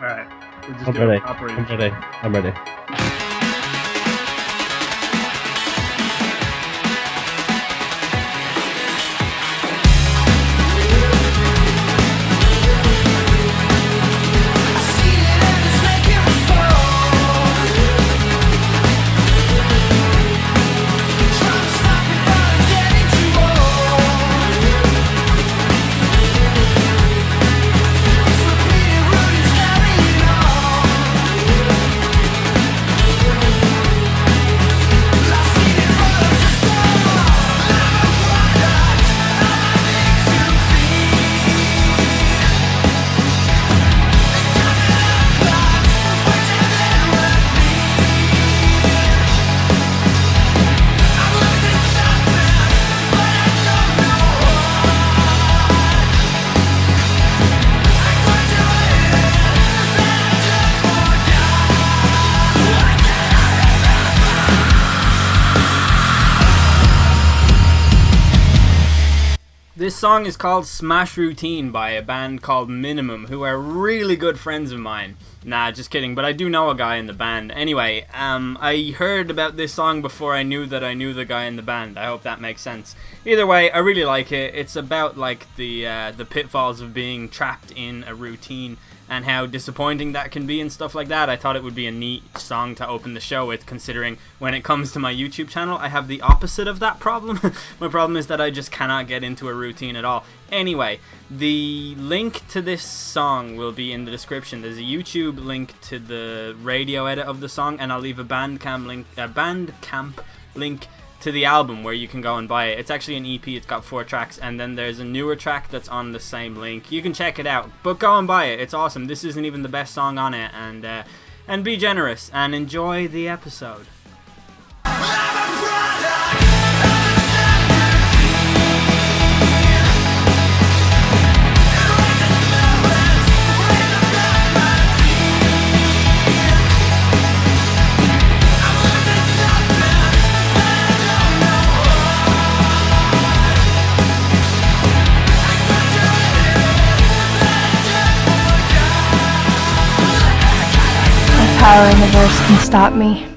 Alright. We'll just I'm do a ready. proper I'm intro. ready. I'm ready. This song is called Smash Routine by a band called Minimum, who are really good friends of mine. Nah, just kidding, but I do know a guy in the band. Anyway, I heard about this song before I knew that I knew the guy in the band. I hope that makes sense. Either way, I really like it. It's about like the pitfalls of being trapped in a routine and how disappointing that can be and stuff like that. I thought it would be a neat song to open the show with, considering when it comes to my YouTube channel, I have the opposite of that problem. My problem is that I just cannot get into a routine at all. Anyway, the link to this song will be in the description. There's a YouTube link to the radio edit of the song, and I'll leave a Bandcamp link to the album where you can go and buy it. It's actually an EP, it's got 4 tracks, and then there's a newer track that's on the same link. You can check it out, but go and buy it, it's awesome. This isn't even the best song on it, and be generous, and enjoy the episode. Power in the verse can stop me.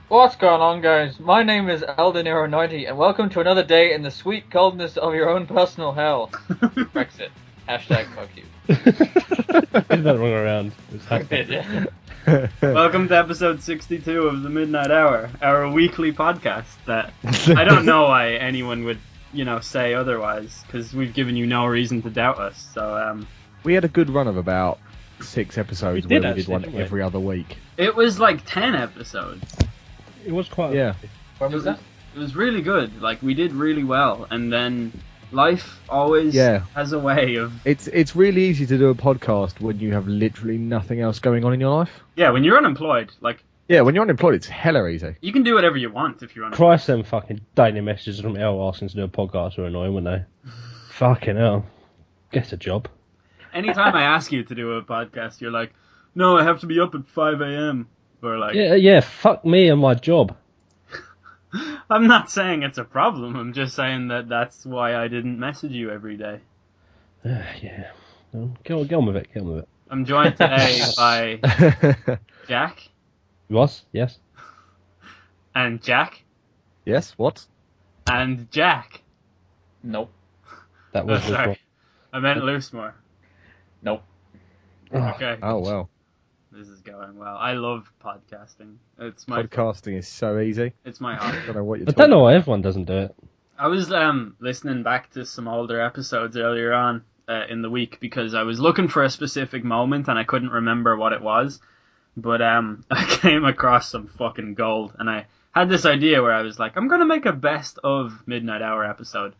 What's going on, guys? My name is Eldenero90, and welcome to another day in the sweet coldness of your own personal hell. Brexit. Hashtag fuck you. Did that wrong around. Yeah. Welcome to episode 62 of the Midnight Hour, our weekly podcast that I don't know why anyone would, say otherwise, because we've given you no reason to doubt us. So, we had a good run of about 6 episodes We did where we did actually, one didn't we? every other week. it was like 10 episodes. It was quite. Yeah. When was that? It was really good. Like, we did really well, and then life always Yeah. has a way of... It's really easy to do a podcast when you have literally nothing else going on in your life. Yeah, when you're unemployed, like, Yeah, when you're unemployed, it's hella easy. you can do whatever you want if you're unemployed. Christ, them fucking daily messages from Elle asking to do a podcast were annoying, weren't they? Fucking hell. Get a job. Anytime I ask you to do a podcast, you're like, no, I have to be up at 5 a.m. Or like, Yeah, fuck me and my job. I'm not saying it's a problem. I'm just saying that that's why I didn't message you every day. Yeah. No, get on with it. I'm joined today by Jack You was? Yes? and Jack Yes, what? and Jack. Nope. That Oh, was sorry. I meant Loosemore. Nope. Okay. Oh, well. This is going well. I love podcasting. It's my Podcasting is so easy. it's my I hobby. don't know what you're I talking don't know why everyone doesn't do it. I was listening back to some older episodes earlier on in the week because I was looking for a specific moment and I couldn't remember what it was. But I came across some fucking gold, and I had this idea where I was like, I'm gonna make a best of Midnight Hour episode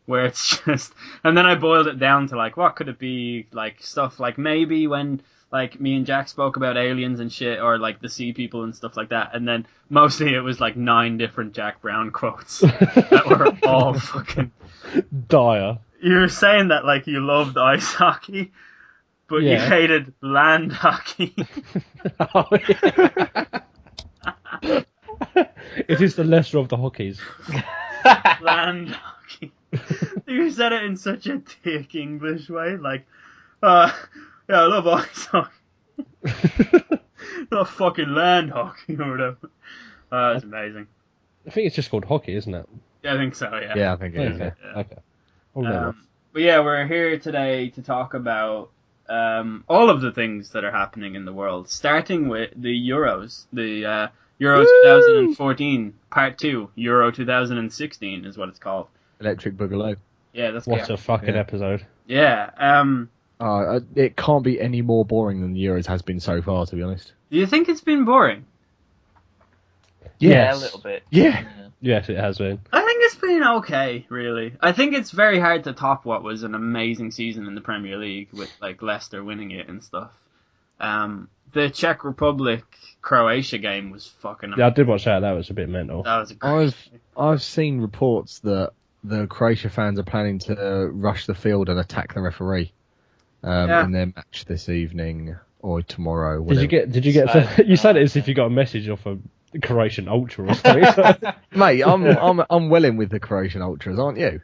where it's just, and then I boiled it down to like, what could it be? Like stuff like maybe when like me and Jack spoke about aliens and shit, or like the sea people and stuff like that. And then mostly it was like 9 different Jack Brown quotes that were all fucking. Dire. You were saying that like you loved ice hockey, but you Yeah. hated land hockey. Oh, yeah. It is the lesser of the hockeys. Land hockey. You said it in such a thick English way, like, yeah, I love ice hockey. Not fucking land hockey or whatever. It's amazing. I think it's just called hockey, isn't it? Yeah, I think so, yeah. Yeah, I think it is. Okay. Yeah. Okay. Oh, no. But yeah, we're here today to talk about all of the things that are happening in the world, starting with the Euros. The Euro 2014 Part 2, Euro 2016 is what it's called. Electric Boogaloo. Yeah, that's What a fucking episode. Yeah. It can't be any more boring than the Euros has been so far, to be honest. Do you think it's been boring? Yeah, Yes. a little bit. Yeah. Yes, it has been. I think it's been okay, really. I think it's very hard to top what was an amazing season in the Premier League with like Leicester winning it and stuff. The Czech Republic Croatia game was fucking amazing. Yeah, I did watch that. That was a bit mental. That was a great I've seen reports that the Croatia fans are planning to rush the field and attack the referee in their match this evening or tomorrow. Whatever. Did you get? You said it as if you got a message off a Croatian ultra or something. Mate, I'm well in with the Croatian ultras, aren't you?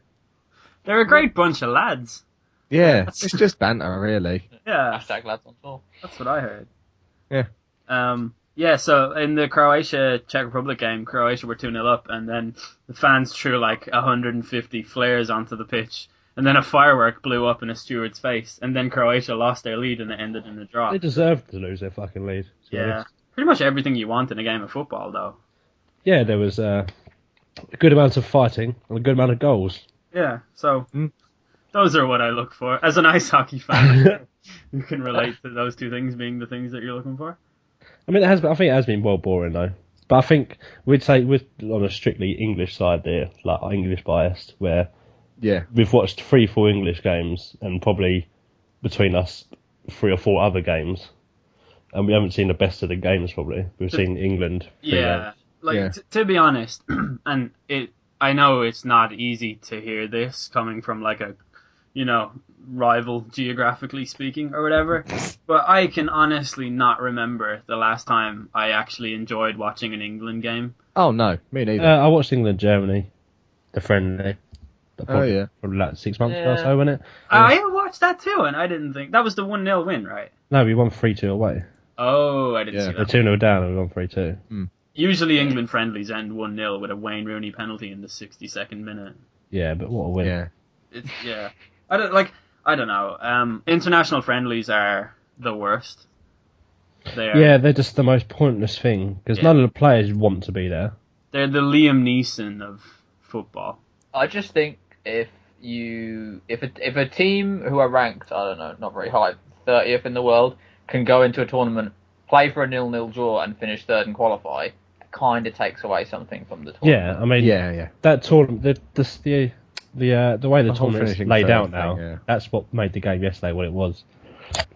They're a great bunch of lads. Yeah, it's just banter, really. Yeah, Hashtag lads on tour. that's what I heard. Yeah. So in the Croatia-Czech Republic game, Croatia were 2-0 up, and then the fans threw like 150 flares onto the pitch, and then a firework blew up in a steward's face, and then Croatia lost their lead and it ended in a draw. They deserved to lose their fucking lead. to be Yeah. honest. Pretty much everything you want in a game of football, though. Yeah, there was a good amount of fighting and a good amount of goals. Yeah, so those are what I look for. As an ice hockey fan, you can relate to those two things being the things that you're looking for. I mean, I think it has been well boring though. But I think we'd say we're on a strictly English side there, like English biased, where Yeah. we've watched 3-4 English games and probably between us 3 or 4 other games, and we haven't seen the best of the games. Probably we've seen England. Yeah, like Yeah. to be honest, and I know it's not easy to hear this coming from like a, rival geographically speaking or whatever, but I can honestly not remember the last time I actually enjoyed watching an England game. Oh, no, me neither. I watched England Germany, the friendly. Yeah. Probably like 6 months ago or Yeah. so, wasn't it? I watched that too, and I didn't think that was the 1-0 win, right? No, we won 3-2 away. Oh, I didn't Yeah. see We're that. 2-0 down and we won 3-2. Usually England friendlies end 1-0 with a Wayne Rooney penalty in the 62nd minute. Yeah, but what a win. Yeah. Yeah. I don't know. International friendlies are the worst. They are. Yeah, they're just the most pointless thing because Yeah. none of the players want to be there. They're the Liam Neeson of football. I just think if a team who are ranked, I don't know, not very high, 30th in the world, can go into a tournament, play for a 0-0 draw, and finish third and qualify, it kind of takes away something from the tournament. Yeah, I mean, Yeah. that tournament, the way the whole tournament's finishing laid third out thing, now, yeah. that's what made the game yesterday what it was.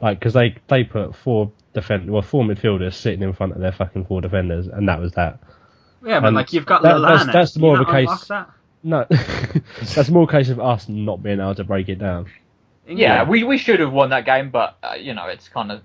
Like, because they put 4 midfielders sitting in front of their fucking 4 defenders, and that was that. Yeah, but And like you've got that- Lallana. that's Do more you of a not case- unlock that? No, that's more a case of us not being able to break it down. Yeah, we should have won that game, but it's kind of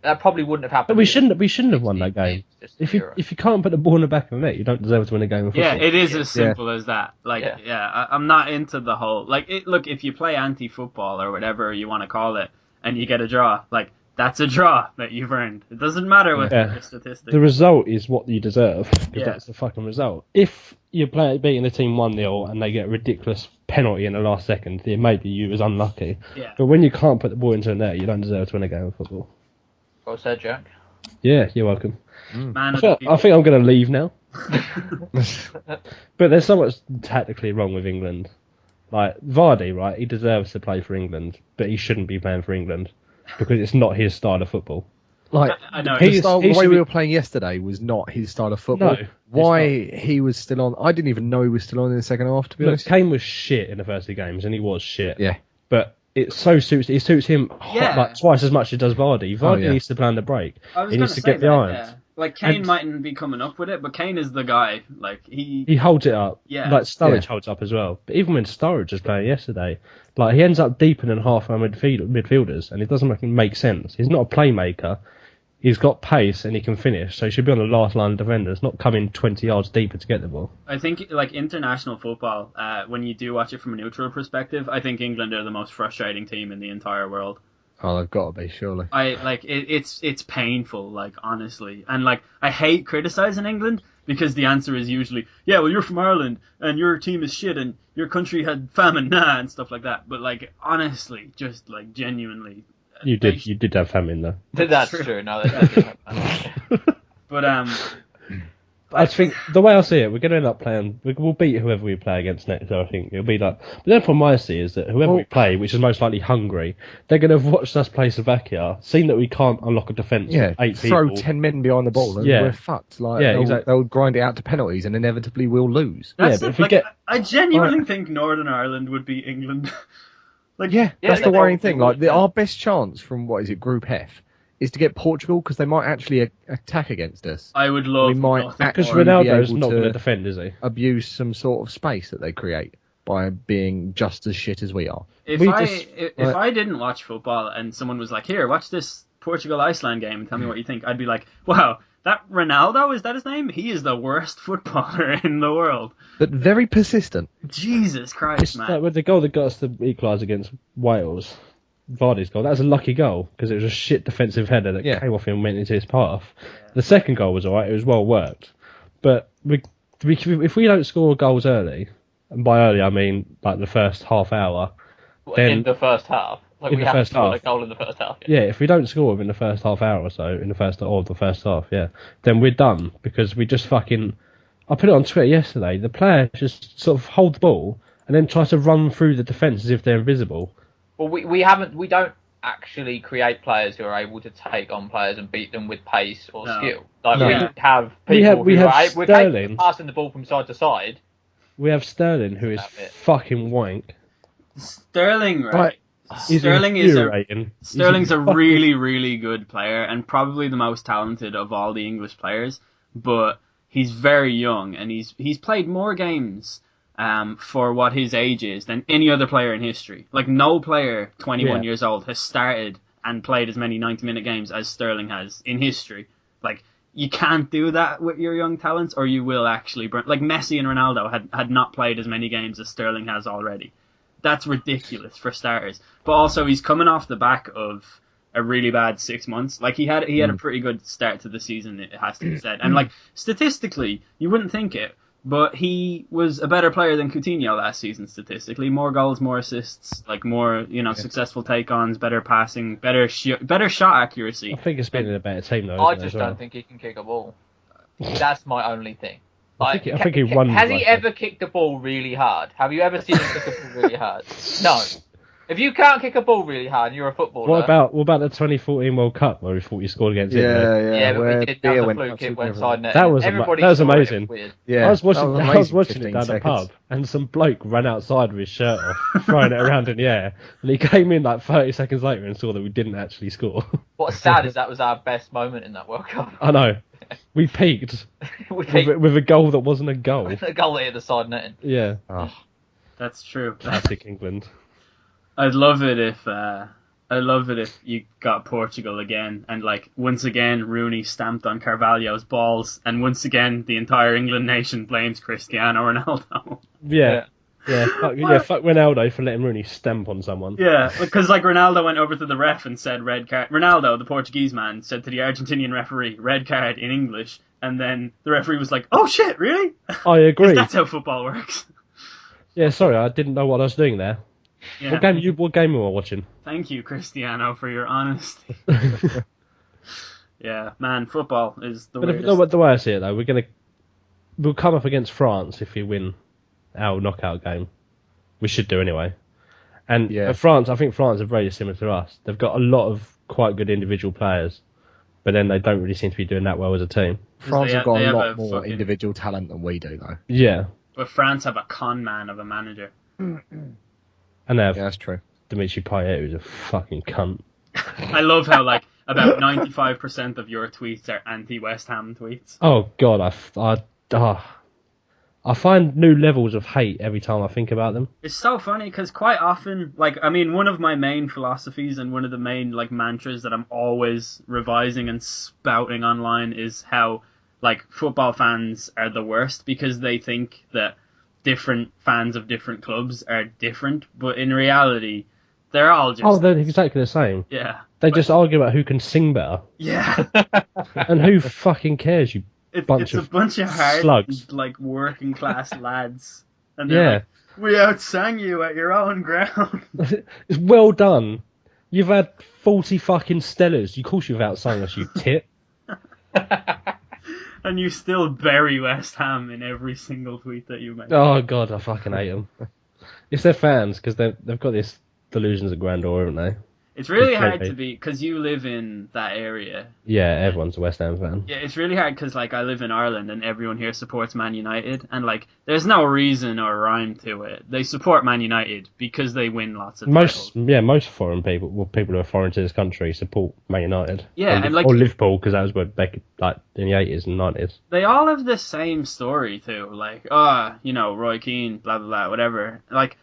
that probably wouldn't have happened. But we shouldn't have won that game. It's just If Euro. you can't put the ball in the back of the net, you don't deserve to win a game of football. Yeah, it is as simple as that. Like, Yeah. I'm not into the whole look. If you play anti-football or whatever you want to call it, and you get a draw, like that's a draw that you've earned. It doesn't matter what Yeah. the statistics. The result is what you deserve, because Yeah. that's the fucking result. If you're beating the team 1-0 and they get a ridiculous penalty in the last second, then maybe you was unlucky. Yeah. But when you can't put the ball into the net, you don't deserve to win a game of football. Well said, Jack. Yeah, you're welcome. Man I of the think people. I'm going to leave now. But there's so much tactically wrong with England. Like, Vardy, right, he deserves to play for England, but he shouldn't be playing for England, because it's not his style of football. Like, I know. He- the he way should we be- were playing yesterday was not his style of football. No, it's Why he was still on, I didn't even know he was still on in the second half, to be Look, honest. Kane was shit in the first 2 games, and he was shit. Yeah. But it suits him Yeah. like twice as much as it does Vardy. Vardy yeah. needs to plan the break. I was He gonna needs to say get that, behind. yeah. Like Kane And- mightn't be coming up with it, but Kane is the guy. Like He holds it up. Yeah. Like Sturridge Yeah. holds up as well. But even when Sturridge was playing yesterday, like he ends up deeper than half our midfielders, and it doesn't make sense. He's not a playmaker. He's got pace and he can finish, so he should be on the last line of defenders, not coming 20 yards deeper to get the ball. I think like international football, when you do watch it from a neutral perspective, I think England are the most frustrating team in the entire world. Oh, they've got to be, surely. It's painful, like, honestly. And like, I hate criticizing England because the answer is usually, yeah, well, you're from Ireland and your team is shit and your country had famine, and stuff like that. But like, honestly, just like genuinely, You did have famine though. That's true. No, they definitely have. But I think the way I see it, we're going to end up playing. We'll beat whoever we play against next. I think it'll be like. But then from my see is that whoever we play, which is most likely Hungary, they're going to have watched us play Slovakia, seen that we can't unlock a defence. Yeah, with 8 throw people. 10 men behind the ball and we're fucked. Like, they'll grind it out to penalties and inevitably we'll lose. That's but if we get, I genuinely think Northern Ireland would beat England. That's the worrying thing. Like, our best chance from Group F is to get Portugal because they might actually attack against us. I would love. We might because Ronaldo's not going to defend, is he? Abuse some sort of space that they create by being just as shit as we are. If I didn't watch football and someone was like, "Here, watch this Portugal-Iceland game and tell me what you think," I'd be like, "Wow, that Ronaldo, is that his name? He is the worst footballer in the world." But very persistent. Jesus Christ, It's man! like with the goal that got us to equalise against Wales. Vardy's goal. That was a lucky goal because it was a shit defensive header that came off him and went into his path. Yeah. The second goal was alright. It was well worked, but if we don't score goals early, and by early I mean like the first half hour, then in the first half, like we have to score a goal in the first half. Yeah, if we don't score within the first half hour or so in the first half, then we're done because we just fucking. I put it on Twitter yesterday. The players just sort of hold the ball and then try to run through the defence as if they're invisible. Well, we don't actually create players who are able to take on players and beat them with pace or skill. Like we have people we're passing the ball from side to side. We have Sterling, who is fucking wank. Sterling, right? Sterling's a really, really good player and probably the most talented of all the English players. But he's very young and he's played more games. For what his age is than any other player in history. Like, no player 21 years old has started and played as many 90-minute games as Sterling has in history. Like, you can't do that with your young talents or you will actually burn. Like, Messi and Ronaldo had not played as many games as Sterling has already. That's ridiculous for starters. But also, he's coming off the back of a really bad 6 months. Like, he had a pretty good start to the season, it has to be said. And, like, statistically, you wouldn't think it, but he was a better player than Coutinho last season statistically. More goals, more assists, like more, successful take-ons, better passing, better shot accuracy. I think it's been in a better team though. I just don't think he can kick a ball. That's my only thing. I think he won. Has he ever kicked a ball really hard? Have you ever seen him kick a ball really hard? No. If you can't kick a ball really hard, you're a footballer. What about the 2014 World Cup where we thought you scored against England? Yeah, but we did that the fluke hit went side net. That was amazing. Yeah, I was watching it down the pub, and some bloke ran outside with his shirt off, throwing it around in the air, and he came in like 30 seconds later and saw that we didn't actually score. What's sad is that was our best moment in that World Cup. I know. We peaked, with a goal that wasn't a goal. A goal that hit the side netting. Yeah. Oh. That's true. Classic England. I'd love it if you got Portugal again, and like once again Rooney stamped on Carvalho's balls, and once again the entire England nation blames Cristiano Ronaldo. Fuck Ronaldo for letting Rooney stamp on someone. Yeah, because like Ronaldo went over to the ref and said red card. Ronaldo, the Portuguese man, said to the Argentinian referee, red card in English, and then the referee was like, "Oh shit, really?" I agree. That's how football works. Yeah, sorry, I didn't know what I was doing there. Yeah. What game were we watching? Thank you, Cristiano, for your honesty. Yeah, man, football is the weirdest. The way I see it, though, we'll come up against France if we win our knockout game. We should do anyway. And France, I think France are very similar to us. They've got a lot of quite good individual players, but then they don't really seem to be doing that well as a team. France have got a lot more individual talent than we do, though. Yeah. But France have a con man of a manager. And that's true. Dimitri Payet, who's a fucking cunt. I love how like about 95% of your tweets are anti-West Ham tweets. Oh god, I find new levels of hate every time I think about them. It's so funny because quite often, one of my main philosophies and one of the main mantras that I'm always revising and spouting online is how football fans are the worst because they think that different fans of different clubs are different, but in reality, They're all just... Oh, they're exactly the same. Yeah. They just argue about who can sing better. Yeah. And who fucking cares, you bunch It's a of bunch of hard, slugs. like, working class lads. And they're Yeah. like, we outsang you at your own ground. It's well done. You've had 40 fucking Stellas. Of course you've outsung us, you tit. And you still bury West Ham in every single tweet that you make. Oh, God, I fucking hate them. It's their fans, because they've got this delusions of grandeur, haven't they? It's really hard Completely. to be, because you live in that area. Yeah, everyone's a West Ham fan. Yeah, it's really hard because, like, I live in Ireland and everyone here supports Man United, and, like, there's no reason or rhyme to it. They support Man United because they win lots of titles. Most foreign people, well, people who are foreign to this country, support Man United. Yeah, and, like... or Liverpool, because that was where back, like, in the 80s and 90s. They all have the same story, too. Like, Roy Keane, blah, blah, blah, whatever. Like,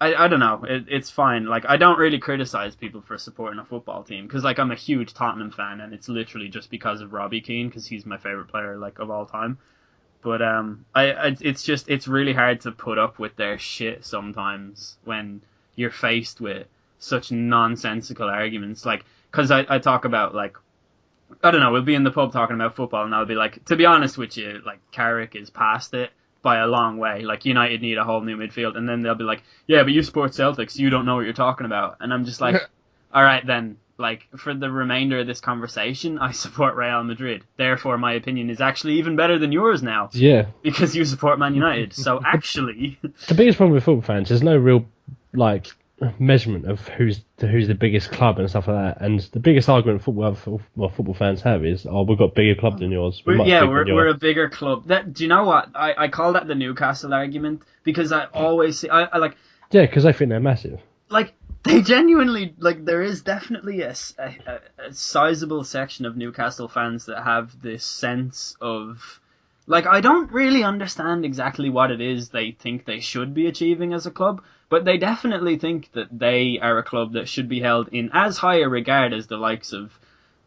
I don't know. It's fine. Like, I don't really criticize people for supporting a football team because, like, I'm a huge Tottenham fan, and it's literally just because of Robbie Keane because he's my favorite player, like, of all time. But it's really hard to put up with their shit sometimes when you're faced with such nonsensical arguments. Like, because I talk about, like, I don't know. We'll be in the pub talking about football, and I'll be like, to be honest with you, like, Carrick is past it by a long way. Like, United need a whole new midfield, and then they'll be like, yeah, but you support Celtics, you don't know what you're talking about. And I'm just like, alright then, like, for the remainder of this conversation, I support Real Madrid. Therefore, my opinion is actually even better than yours now. Yeah. Because you support Man United. So actually... The biggest problem with football fans, there's no real, like, measurement of who's the biggest club and stuff like that. And the biggest argument football fans have is, oh, we've got a bigger club than yours. We're a bigger club. Do you know what? I call that the Newcastle argument because I always see I like. Yeah, because they think they're massive. Like, they genuinely, like, there is definitely a sizable section of Newcastle fans that have this sense of, like, I don't really understand exactly what it is they think they should be achieving as a club, but they definitely think that they are a club that should be held in as high a regard as the likes of,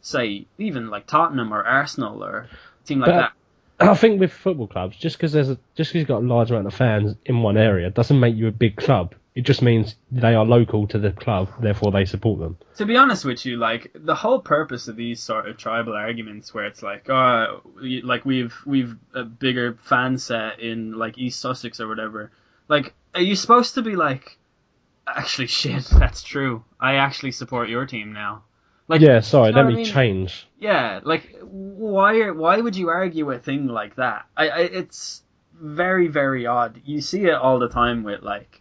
say, even like Tottenham or Arsenal or a team like that. I think with football clubs, just because you've got a large amount of fans in one area doesn't make you a big club. It just means they are local to the club, therefore they support them. To be honest with you, like, the whole purpose of these sort of tribal arguments where it's like, oh, like, we've a bigger fan set in, like, East Sussex or whatever. Like, are you supposed to be like, actually, shit, that's true. I actually support your team now. Like, yeah, sorry, let me change. Yeah, like, why would you argue a thing like that? It's very, very odd. You see it all the time with, like,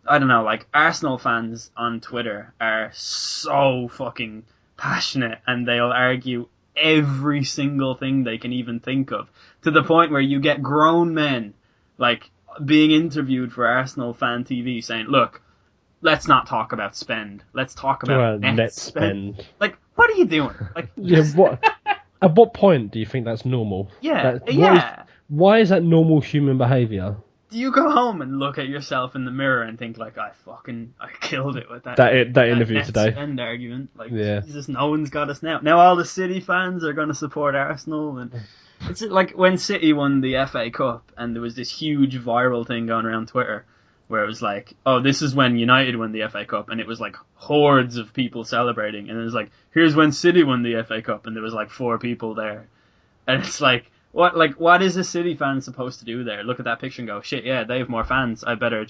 I don't know, like, Arsenal fans on Twitter are so fucking passionate, and they'll argue every single thing they can even think of, to the point where you get grown men, like, being interviewed for Arsenal Fan TV saying, look, let's not talk about spend. Let's talk about net spend. Like, what are you doing? Like, yeah, what? At what point do you think that's normal? Yeah, Why is that normal human behaviour? Do you go home and look at yourself in the mirror and think, like, I killed it with that interview net today? Spend argument. Like, yeah. Jesus, no one's got us now. Now all the City fans are going to support Arsenal, and it's like when City won the FA Cup, and there was this huge viral thing going around Twitter where it was like, oh, this is when United won the FA Cup, and it was like hordes of people celebrating, and it was like, here's when City won the FA Cup, and there was like 4 people there, and it's like, what is a City fan supposed to do there? Look at that picture and go, shit, yeah, they have more fans, I better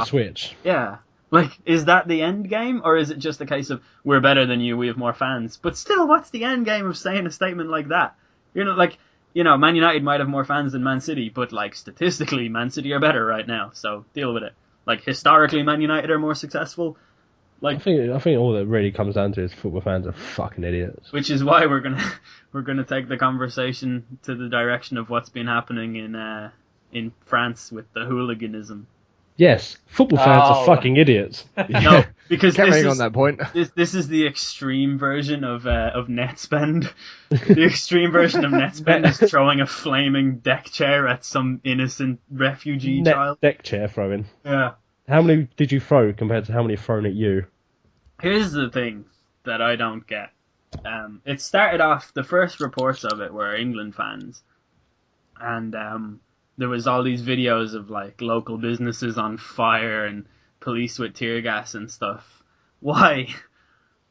switch. Yeah. Like, is that the end game, or is it just a case of, we're better than you, we have more fans? But still, what's the end game of saying a statement like that? You know, like, Man United might have more fans than Man City, but, like, statistically, Man City are better right now, so deal with it. Like, historically, Man United are more successful. Like, I think all that really comes down to is football fans are fucking idiots. Which is why we're gonna take the conversation to the direction of what's been happening in France with the hooliganism. Yes, football fans are fucking idiots. No, because on that point. This is the extreme version of net spend. The extreme version of net spend is throwing a flaming deck chair at some innocent refugee child. Deck chair throwing. Yeah. How many did you throw compared to how many thrown at you? Here's the thing that I don't get. It started off, the first reports of it were England fans, and there was all these videos of, like, local businesses on fire and police with tear gas and stuff. Why?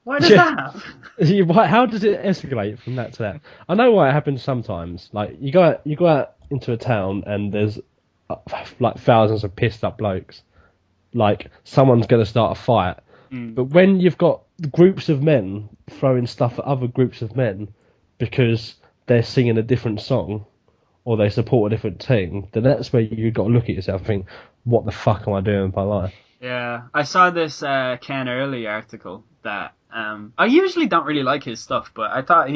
Why does that happen? How does it escalate from that to that? I know why it happens sometimes. Like you go out into a town and there's like thousands of pissed up blokes. Like someone's going to start a fight. But when you've got groups of men throwing stuff at other groups of men because they're singing a different song or they support a different team, then that's where you've got to look at yourself and think, what the fuck am I doing with my life? Yeah, I saw this Ken Early article that I usually don't really like his stuff, but I thought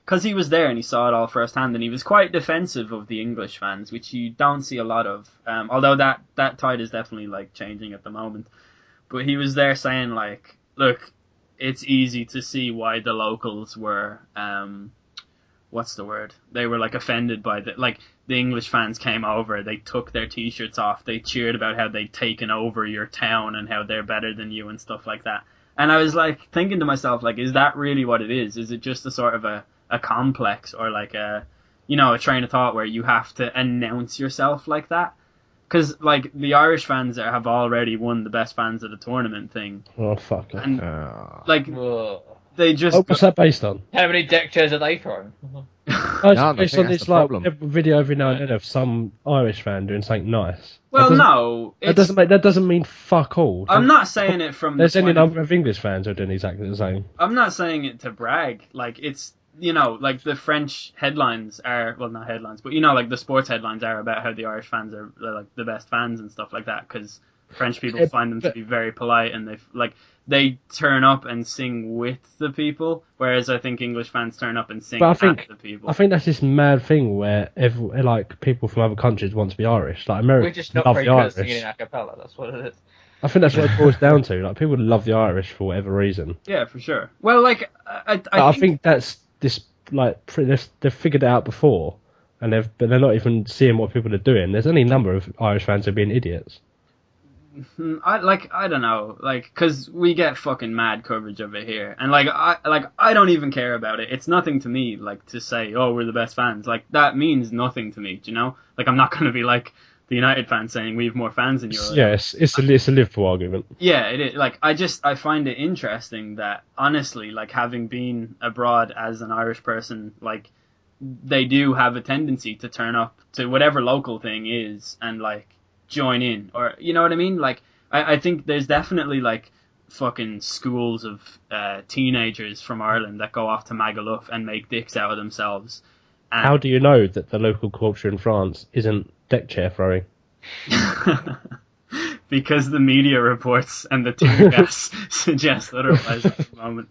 because he was there and he saw it all firsthand, and he was quite defensive of the English fans, which you don't see a lot of. Although that tide is definitely like changing at the moment. But he was there saying like, look, it's easy to see why the locals were what's the word? They were like offended by the English fans came over, they took their t-shirts off, they cheered about how they'd taken over your town and how they're better than you and stuff like that. And I was like thinking to myself, like, is that really what it is? Is it just a sort of a complex or like a train of thought where you have to announce yourself like that? Because like the Irish fans have already won the best fans of the tournament thing. Oh fuck! And like they just. What's that based on? How many deck chairs are they throwing? It's based on this like video every now and then of some Irish fan doing something nice. Well, no, that doesn't mean fuck all. I'm not saying it from. There's any number of English fans who are doing exactly the same. I'm not saying it to brag. Like it's. Like the French headlines are, well, not headlines, but like the sports headlines are about how the Irish fans are like the best fans and stuff like that, because French people find them to be very polite and they turn up and sing with the people, whereas I think English fans turn up and sing at the people. I think that's this mad thing where like people from other countries want to be Irish. Like America, we're just not very good at singing a cappella. That's what it is. I think that's what it boils down to. Like people love the Irish for whatever reason. Yeah, for sure. Well, like I think that's. This they've figured it out before, but they're not even seeing what people are doing. There's any number of Irish fans who are being idiots. I don't know, because we get fucking mad coverage of it here, and I don't even care about it. It's nothing to me, to say, oh, we're the best fans. That means nothing to me. Do you know? I'm not going to be like the United fans saying we have more fans than you. Yes, it's a Liverpool argument. Yeah, it is. I find it interesting that, honestly, having been abroad as an Irish person, they do have a tendency to turn up to whatever local thing is and join in, or you know what I mean? I think there's definitely fucking schools of teenagers from Ireland that go off to Magaluf and make dicks out of themselves. And how do you know that the local culture in France isn't deck chair throwing? Because the media reports and the tear gas suggest otherwise at the moment.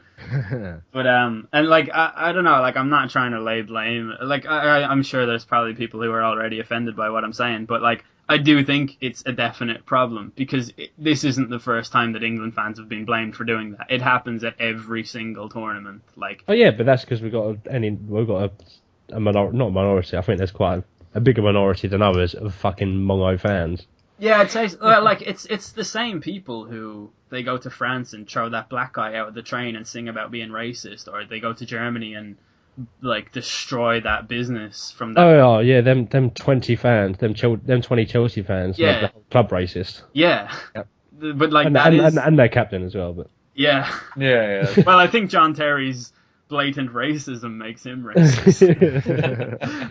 But and I don't know, I'm not trying to lay blame. I'm sure there's probably people who are already offended by what I'm saying, but I do think it's a definite problem, because this isn't the first time that England fans have been blamed for doing that. It happens at every single tournament. Oh yeah, but that's because we've got a minority, not a minority. I think there's quite a bigger minority than others of fucking Mongo fans. Yeah, I'd say it's the same people who they go to France and throw that black guy out of the train and sing about being racist, or they go to Germany and destroy that business from that. Oh yeah, them 20 fans, them 20 Chelsea fans, yeah, make the whole club racist. Yeah, yep. But and their captain as well. But yeah. Well, I think John Terry's blatant racism makes him racist.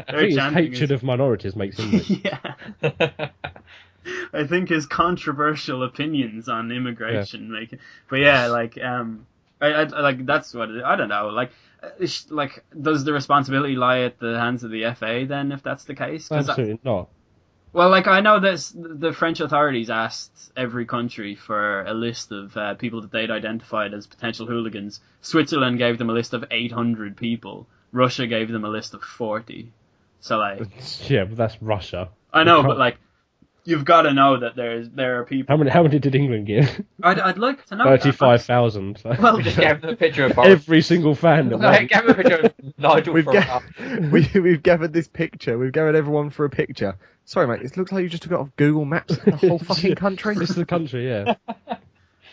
I think his hatred of minorities makes him racist. Yeah. I think his controversial opinions on immigration make it. But yeah, I that's what it, I don't know. Does the responsibility lie at the hands of the FA then, if that's the case? Absolutely not. Well, I know that the French authorities asked every country for a list of people that they'd identified as potential hooligans. Switzerland gave them a list of 800 people. Russia gave them a list of 40. So yeah, but that's Russia. I know, but you've got to know that there are people. How many did England give? I'd like to know. 35,000. Well, just gave them a picture of Boris. Every single fan. Gave them a picture of Nigel. We've gathered this picture. We've gathered everyone for a picture. Sorry, mate. It looks like you just took it off Google Maps. The whole fucking country. This is the country, yeah.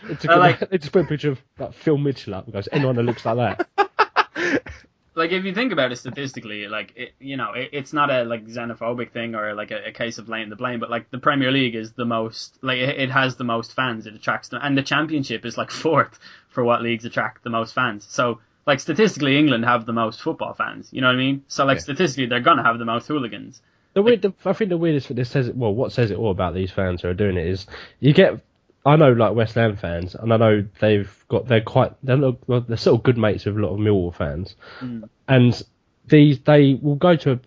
They just put a picture of Phil Mitchell up and goes, anyone that looks like that. like if you think about it statistically, like it's not a like xenophobic thing or like a case of laying the blame, but like the Premier League is the most like it has the most fans, it attracts them, and the Championship is like fourth for what leagues attract the most fans. So like statistically, England have the most football fans. You know what I mean? So like statistically, they're gonna have the most hooligans. I think the weirdest thing this says, well, what says it all about these fans who are doing it is you get. I know like West Ham fans, and I know they're sort of good mates with a lot of Millwall fans, and they will go to a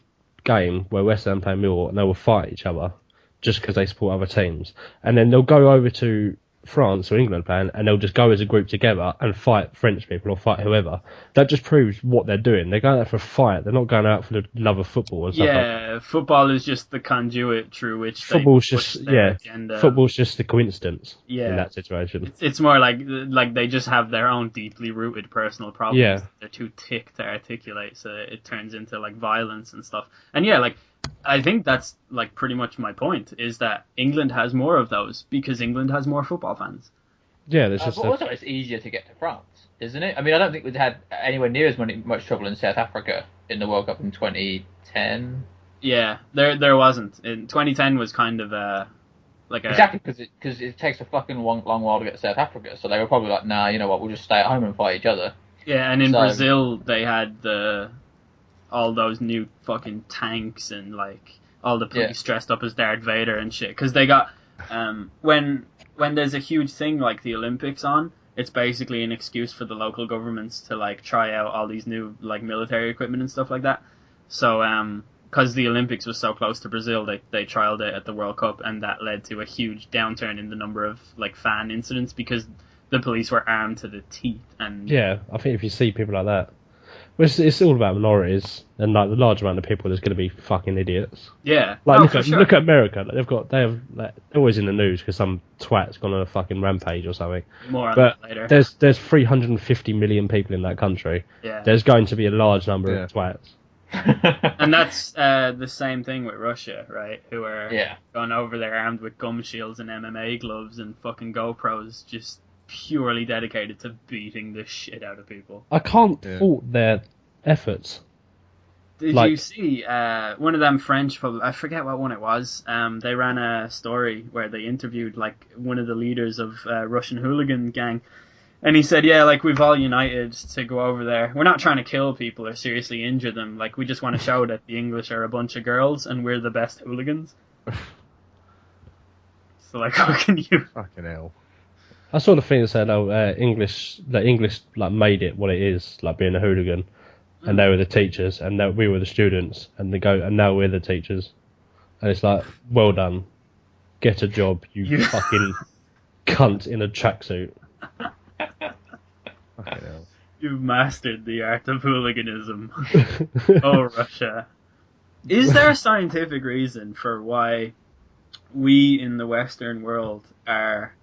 game where West Ham play Millwall and they will fight each other just because they support other teams, and then they'll go over to France or England playing, and they'll just go as a group together and fight French people or fight whoever. That just proves what they're doing. They're going out for a fight. They're not going out for the love of football and stuff. Yeah, football is just the conduit through which football's they just their agenda. Football's just a coincidence in that situation. It's more like they just have their own deeply rooted personal problems. Yeah. They're too thick to articulate, so it turns into like violence and stuff. And yeah, like I think that's like pretty much my point, is that England has more of those because England has more football fans. Yeah, there's just but also it's easier to get to France, isn't it? I mean, I don't think we'd had anywhere near as much trouble in South Africa in the World Cup in 2010. Yeah, there wasn't. In 2010 was kind of exactly because it takes a fucking long while to get to South Africa, so they were probably like, nah, you know what, we'll just stay at home and fight each other. Yeah, and in Brazil they had all those new fucking tanks and like all the police dressed up as Darth Vader and shit, because they got when there's a huge thing like the Olympics on, it's basically an excuse for the local governments to like try out all these new like military equipment and stuff like that. So because the Olympics was so close to Brazil, they trialed it at the World Cup, and that led to a huge downturn in the number of like fan incidents because the police were armed to the teeth. And yeah, I think if you see people like that, well, it's all about minorities, and like the large amount of people, there's going to be fucking idiots. Yeah, like look at America. Like, they're always in the news because some twat's gone on a fucking rampage or something. More on that later. There's 350 million people in that country. Yeah. There's going to be a large number of twats. And that's the same thing with Russia, right? Who are going over there armed with gum shields and MMA gloves and fucking GoPros, just purely dedicated to beating the shit out of people. I can't fault their efforts. Did you see one of them French, I forget what one it was, they ran a story where they interviewed like one of the leaders of Russian hooligan gang, and he said, yeah, like we've all united to go over there. We're not trying to kill people or seriously injure them, like we just want to show that the English are a bunch of girls and we're the best hooligans. So like, how can you... Fucking hell. I saw the thing that said, English like made it what it is, like being a hooligan, and they were the teachers, and we were the students, and now we're the teachers, and it's like, well done, get a job, you fucking cunt in a tracksuit. You've mastered the art of hooliganism. Oh, Russia. Is there a scientific reason for why we in the Western world are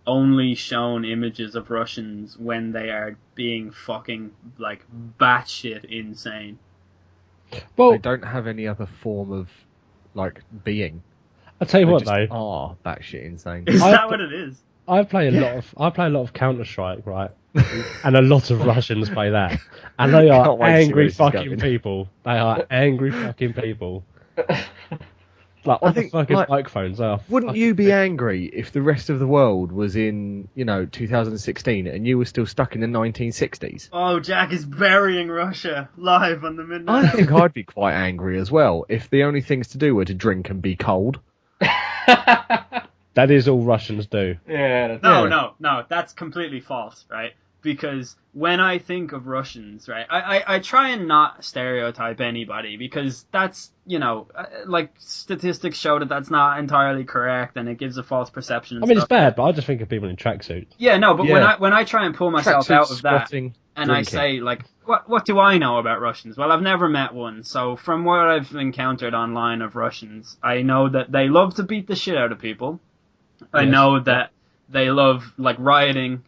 only shown images of Russians when they are being fucking like batshit insane? Well, they don't have any other form of like being. I'll tell you they what just though, are batshit insane. Is that what it is? I play a lot of Counter-Strike, right? And a lot of Russians play that, and they are angry fucking people. They are angry fucking people. Like, what the fuck is microphones? Wouldn't you be angry if the rest of the world was in, 2016 and you were still stuck in the 1960s? Oh, Jack is burying Russia live on the Midnight. I think I'd be quite angry as well if the only things to do were to drink and be cold. That is all Russians do. Yeah. No, that's completely false, right? Because when I think of Russians, right, I try and not stereotype anybody, because that's, like statistics show that that's not entirely correct and it gives a false perception. And it's bad, but I just think of people in tracksuits. Yeah, no, but when I try and pull myself out of that and drinking. I say, like, what do I know about Russians? Well, I've never met one, so from what I've encountered online of Russians, I know that they love to beat the shit out of people. I know that they love, like, rioting,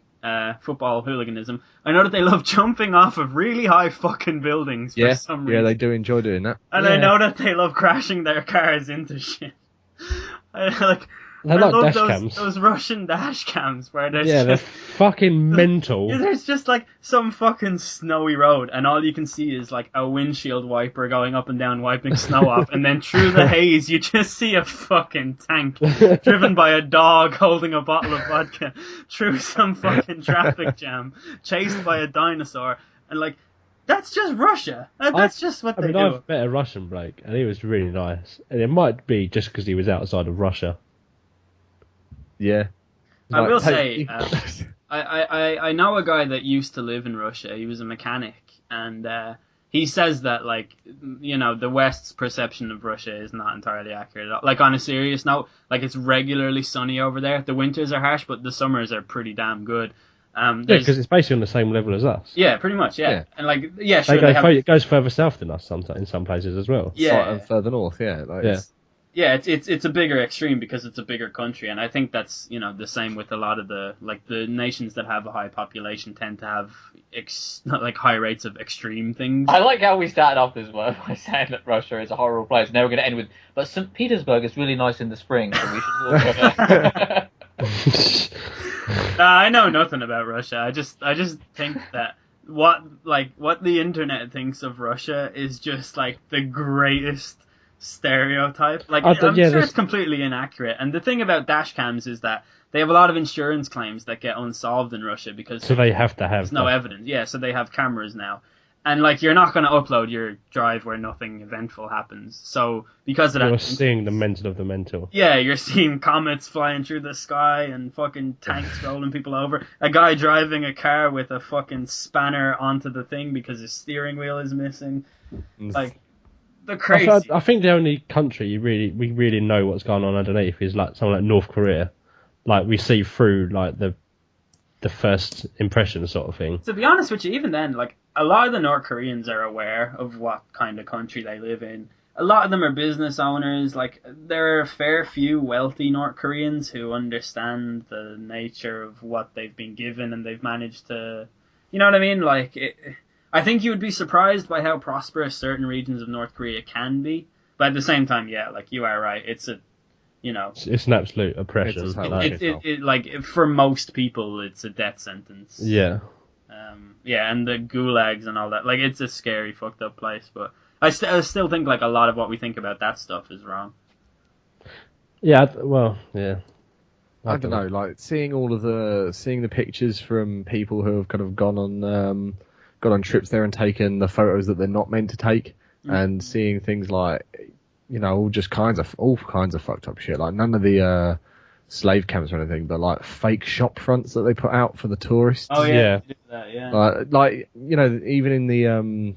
football hooliganism. I know that they love jumping off of really high fucking buildings for some reason. Yeah, they do enjoy doing that. And I know that they love crashing their cars into shit. They're I like love dash those, cams. those Russian dash cams where there's Yeah, they're just fucking mental. yeah, there's just like some fucking snowy road, and all you can see is like a windshield wiper going up and down, wiping snow off, and then through the haze, you just see a fucking tank driven by a dog holding a bottle of vodka through some fucking traffic jam, chased by a dinosaur, and like that's just Russia. That's just what they do. I've met a Russian bloke, and he was really nice. And it might be just because he was outside of Russia. Yeah. I will hey, say, I know a guy that used to live in Russia. He was a mechanic, and he says that like the West's perception of Russia is not entirely accurate. Like on a serious note, like it's regularly sunny over there. The winters are harsh, but the summers are pretty damn good. Yeah, because it's basically on the same level as us. Yeah, pretty much. Yeah, Yeah. and like sure It goes further south than us sometimes in some places as well. yeah, and further north, yeah. yeah, it's a bigger extreme because it's a bigger country, and I think that's the same with a lot of the nations that have a high population tend to have high rates of extreme things. I like how we started off this word by saying that Russia is a horrible place. Now we're going to end with, but St. Petersburg is really nice in the spring, so we should walk over. I know nothing about Russia. I just think that what the internet thinks of Russia is just like the greatest stereotype. Like I'm sure it's completely inaccurate. And the thing about dash cams is that they have a lot of insurance claims that get unsolved in Russia because so they have to have there's no evidence. Yeah, so they have cameras now. And like you're not going to upload your drive where nothing eventful happens. So because of that, you're seeing the mental of the mental. Yeah, you're seeing comets flying through the sky and fucking tanks rolling people over. A guy driving a car with a fucking spanner onto the thing because his steering wheel is missing. Like the crazy. I think the only country we really know what's going on underneath is like something like North Korea. Like we see through like the first impression sort of thing. To be honest with you, even then, like a lot of the North Koreans are aware of what kind of country they live in. A lot of them are business owners. Like there are a fair few wealthy North Koreans who understand the nature of what they've been given, and they've managed to, you know what I mean? Like I think you would be surprised by how prosperous certain regions of North Korea can be. But at the same time, yeah, like you are right. It's a it's an absolute oppression. Like for most people, it's a death sentence. Yeah. Yeah, and the gulags and all that. Like it's a scary, fucked up place. But I still think like a lot of what we think about that stuff is wrong. Yeah. Well, yeah. I don't know. Like seeing the pictures from people who have kind of gone on trips there and taken the photos that they're not meant to take, and seeing things like all kinds of fucked up shit. Like none of the slave camps or anything, but like fake shop fronts that they put out for the tourists. Oh yeah. Like even in the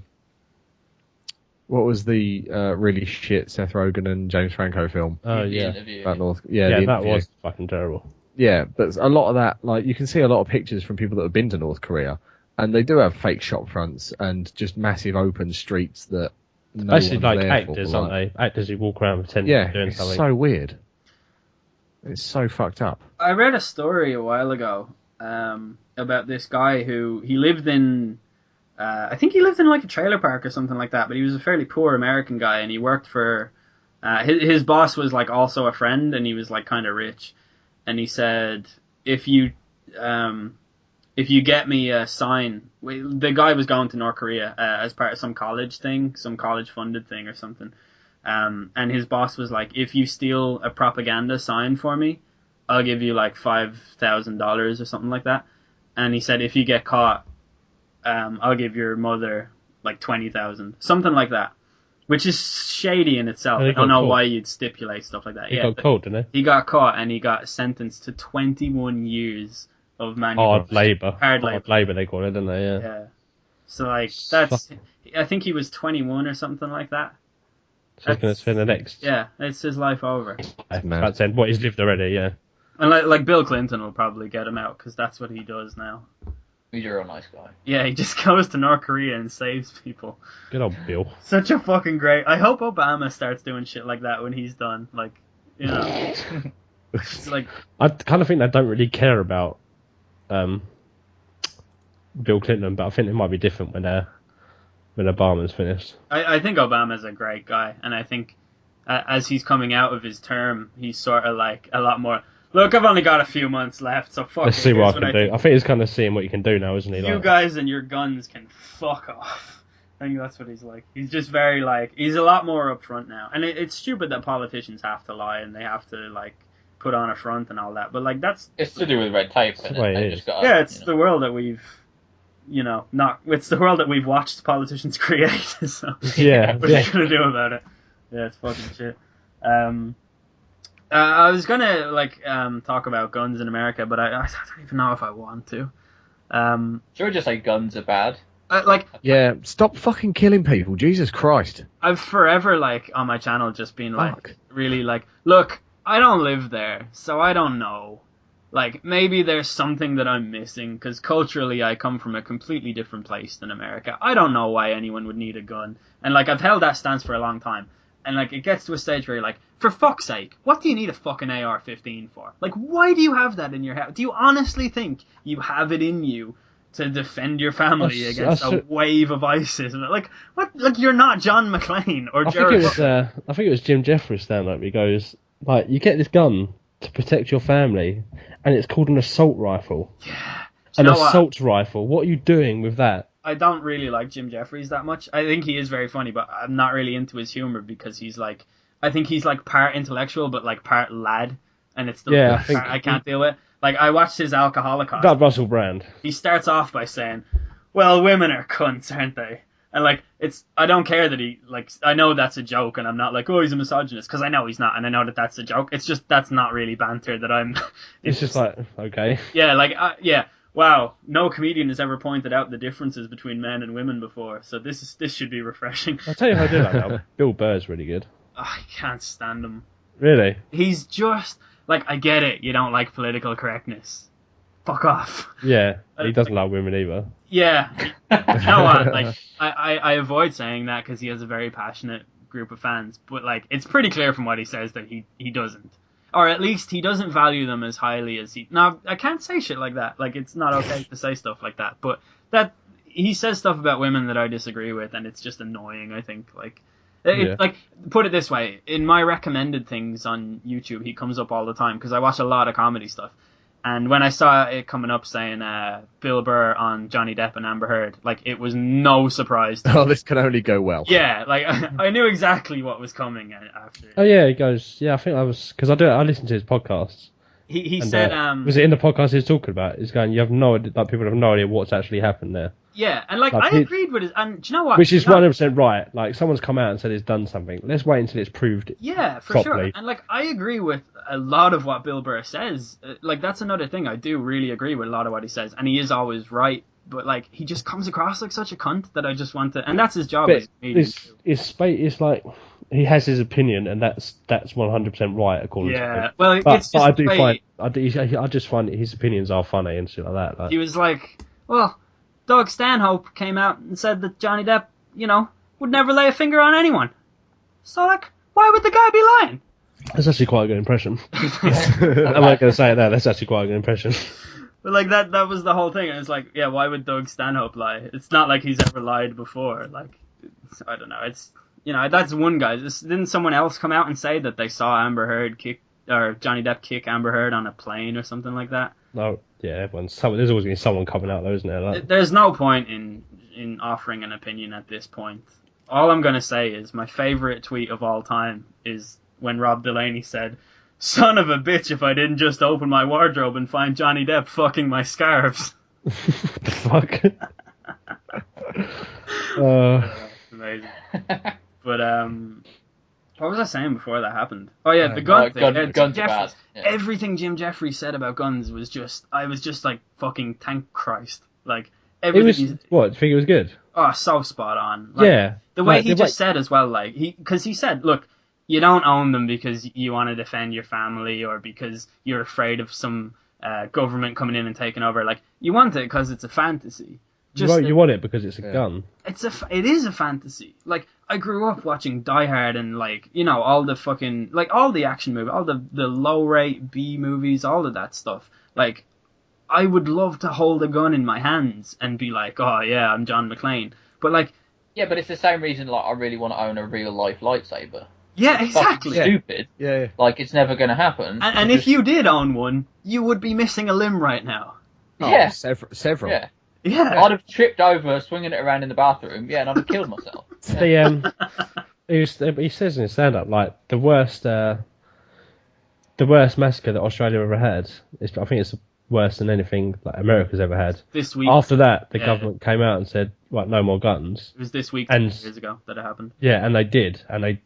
what was the really shit Seth Rogen and James Franco film? Oh yeah, about North. Yeah, that was fucking terrible. Yeah, but a lot of that, like you can see a lot of pictures from people that have been to North Korea, and they do have fake shop fronts and just massive open streets that. Basically, like actors, aren't they? Actors who walk around pretending to be doing something. It's so weird. It's so fucked up. I read a story a while ago about this guy who he lived in. I think he lived in like a trailer park or something like that. But he was a fairly poor American guy, and he worked for. His boss was like also a friend, and he was like kind of rich. And he said, if you get me a sign, the guy was going to North Korea as part of some college thing, some college funded thing or something. And his boss was like, if you steal a propaganda sign for me, I'll give you like $5,000 or something like that. And he said, if you get caught, I'll give your mother like 20,000, something like that. Which is shady in itself. I don't know why you'd stipulate stuff like that. He got caught, didn't he? He got caught and he got sentenced to 21 years of manual hard labour. Hard labour, they call it, don't they? Yeah. Yeah. So like that's, I think he was 21 or something like that. So he's going to spend the next. Yeah, it's his life over. That's what he's lived already. Yeah. And like Bill Clinton will probably get him out because that's what he does now. He's a real nice guy. Yeah, he just goes to North Korea and saves people. Good old Bill. Such a fucking great. I hope Obama starts doing shit like that when he's done. Like, it's like I kind of think they don't really care about Bill Clinton, but I think it might be different when Obama's finished. I think Obama's a great guy, and I think as he's coming out of his term, he's sort of like a lot more. Look, I've only got a few months left, so fuck Let's it. see Here's what I can do. I think he's kind of seeing what you can do now, isn't he? You Like, guys and your guns can fuck off. I think that's what he's like. He's just very like, he's a lot more upfront now. And it's stupid that politicians have to lie and they have to like put on a front and all that. But like it's to do with red tape. That's the way it is. It's the world that we've, it's the world that we've watched politicians create. So yeah, what are you gonna do about it? Yeah, it's fucking shit. I was gonna talk about guns in America, but I don't even know if I want to. Should we just say guns are bad? Yeah, stop fucking killing people, Jesus Christ. I've forever on my channel just been Fuck. really look, I don't live there, so I don't know. Like, maybe there's something that I'm missing, because culturally I come from a completely different place than America. I don't know why anyone would need a gun. And I've held that stance for a long time. And it gets to a stage where you're like, for fuck's sake, what do you need a fucking AR-15 for? Like, why do you have that in your house? Do you honestly think you have it in you to defend your family against a wave of ISIS? Like, what? Like, you're not John McClane or Jared. I think it was Jim Jeffries stand-up. He goes, you get this gun to protect your family, and it's called an assault rifle. Yeah. An assault rifle. What are you doing with that? I don't really like Jim Jeffries that much. I think he is very funny, but I'm not really into his humor because he's I think he's part intellectual, but part lad, and it's the part I can't deal with. I watched his Alcoholic. That Russell Brand. He starts off by saying, "Well, women are cunts, aren't they?" And I don't care that he I know that's a joke, and I'm not oh, he's a misogynist, because I know he's not, and I know that that's a joke. It's just that's not really banter that I'm. It's just okay. Yeah, yeah. Wow, no comedian has ever pointed out the differences between men and women before, so this should be refreshing. I'll tell you who I do like now. Bill Burr's really good. Oh, I can't stand him. Really? He's just I get it. You don't like political correctness. Fuck off. Yeah, he doesn't like women either. Yeah, you know what? I avoid saying that because he has a very passionate group of fans, but it's pretty clear from what he says that he doesn't. Or at least he doesn't value them as highly as he... Now, I can't say shit like that. It's not okay to say stuff like that. But he says stuff about women that I disagree with, and it's just annoying, I think. Put it this way. In my recommended things on YouTube, he comes up all the time, because I watch a lot of comedy stuff. And when I saw it coming up saying Bill Burr on Johnny Depp and Amber Heard, it was no surprise to me. Oh, this can only go well. Yeah, I knew exactly what was coming after. Oh yeah, he goes, yeah, I think I was, because I listened to his podcasts. He said, was it in the podcast he was talking about? He's going, you have no idea, people have no idea what's actually happened there. Yeah, and I agreed with it, and do you know what? Which is 100% right. Someone's come out and said he's done something. Let's wait until it's proved. Yeah, for properly. sure. And I agree with a lot of what Bill Burr says. That's another thing. I do really agree with a lot of what he says, and he is always right. But he just comes across like such a cunt that I just want to. And that's his job. As a comedian. It's he has his opinion, and that's 100% right according to him. Yeah, well, but it's just I just find his opinions are funny and shit like that. He was well, Doug Stanhope came out and said that Johnny Depp, would never lay a finger on anyone. So why would the guy be lying? That's actually quite a good impression. I'm not going to say it there. That's actually quite a good impression. But that was the whole thing. And it's yeah, why would Doug Stanhope lie? It's not like he's ever lied before. I don't know. It's that's one guy. Didn't someone else come out and say that they saw Amber Heard Johnny Depp kick Amber Heard on a plane or something like that? No, yeah, there's always going to be someone coming out, though, isn't there? There's no point in offering an opinion at this point. All I'm going to say is my favourite tweet of all time is when Rob Delaney said, "Son of a bitch, if I didn't just open my wardrobe and find Johnny Depp fucking my scarves." The fuck? Amazing. But what was I saying before that happened? Oh yeah, the gun thing. Guns are bad. Yeah. Everything Jim Jeffries said about guns was I was just fucking thank Christ. What? Do you think it was good? Oh, so spot on. Yeah. The way he just said as well, because he said, look, you don't own them because you want to defend your family or because you're afraid of some government coming in and taking over. You want it because it's a fantasy. You want it because it's a gun. It is a fantasy. I grew up watching Die Hard and all the fucking all the action movies, all the low rate B movies, all of that stuff. I would love to hold a gun in my hands and be oh yeah, I'm John McClane. But yeah, but it's the same reason I really want to own a real life lightsaber. Yeah, It's fucking exactly. stupid. Yeah. Like, it's never going to happen. And if you did own one, you would be missing a limb right now. Yeah. Several. Yeah. Yeah. I'd have tripped over, swinging it around in the bathroom, and I'd have killed myself. He says in his stand-up, like, the worst massacre that Australia ever had, I think it's worse than anything like America's ever had. This week. After that, the Yeah. government came out and said, right, no more guns. It was this week, And- 2 years ago, that it happened. Yeah, and they did, and they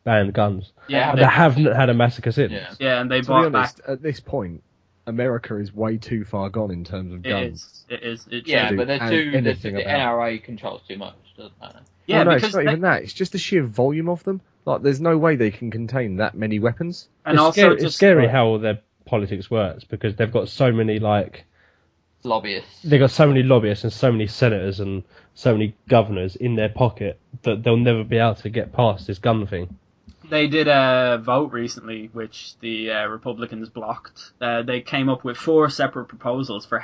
banned guns. Yeah, And they haven't had a massacre since. Yeah. Yeah, and they To be bought honest, back. at this point, America is way too far gone in terms of guns. It is. Yeah, do but the anything about- NRA controls too much, doesn't it? Yeah, Well, no, because it's not even that. It's just the sheer volume of them. Like, there's no way they can contain that many weapons. and It's also scary, just it's scary how their politics works, because they've got so many, Lobbyists. they've got so many lobbyists and so many senators and so many governors in their pocket that they'll never be able to get past this gun thing. They did a vote recently, which the Republicans blocked. They came up with 4 separate proposals for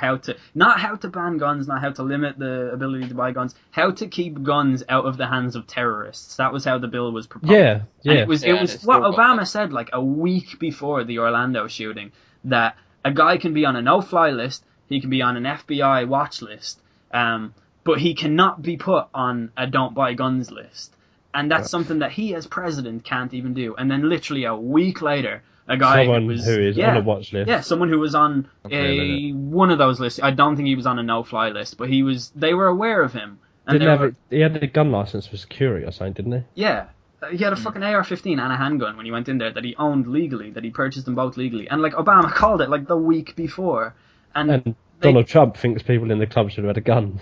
not how to ban guns, not how to limit the ability to buy guns, how to keep guns out of the hands of terrorists. That was how the bill was proposed. Yeah, And yeah. it was Yeah, and what it's still got Obama that. said like a week before the Orlando shooting, that a guy can be on a no-fly list, he can be on an FBI watch list, but he cannot be put on a don't buy guns list. And that's something that he as president can't even do. And then literally a week later, a guy Someone who is on a watch list. yeah, someone who was on one of those lists. I don't think he was on a no-fly list, but they were aware of him. And He had a gun license for security or something, didn't he? yeah. He had a fucking AR-15 and a handgun when he went in there that he owned legally, that he purchased them both legally. And, like, Obama called it, like, the week before. And Donald Trump thinks people in the club should have had a gun.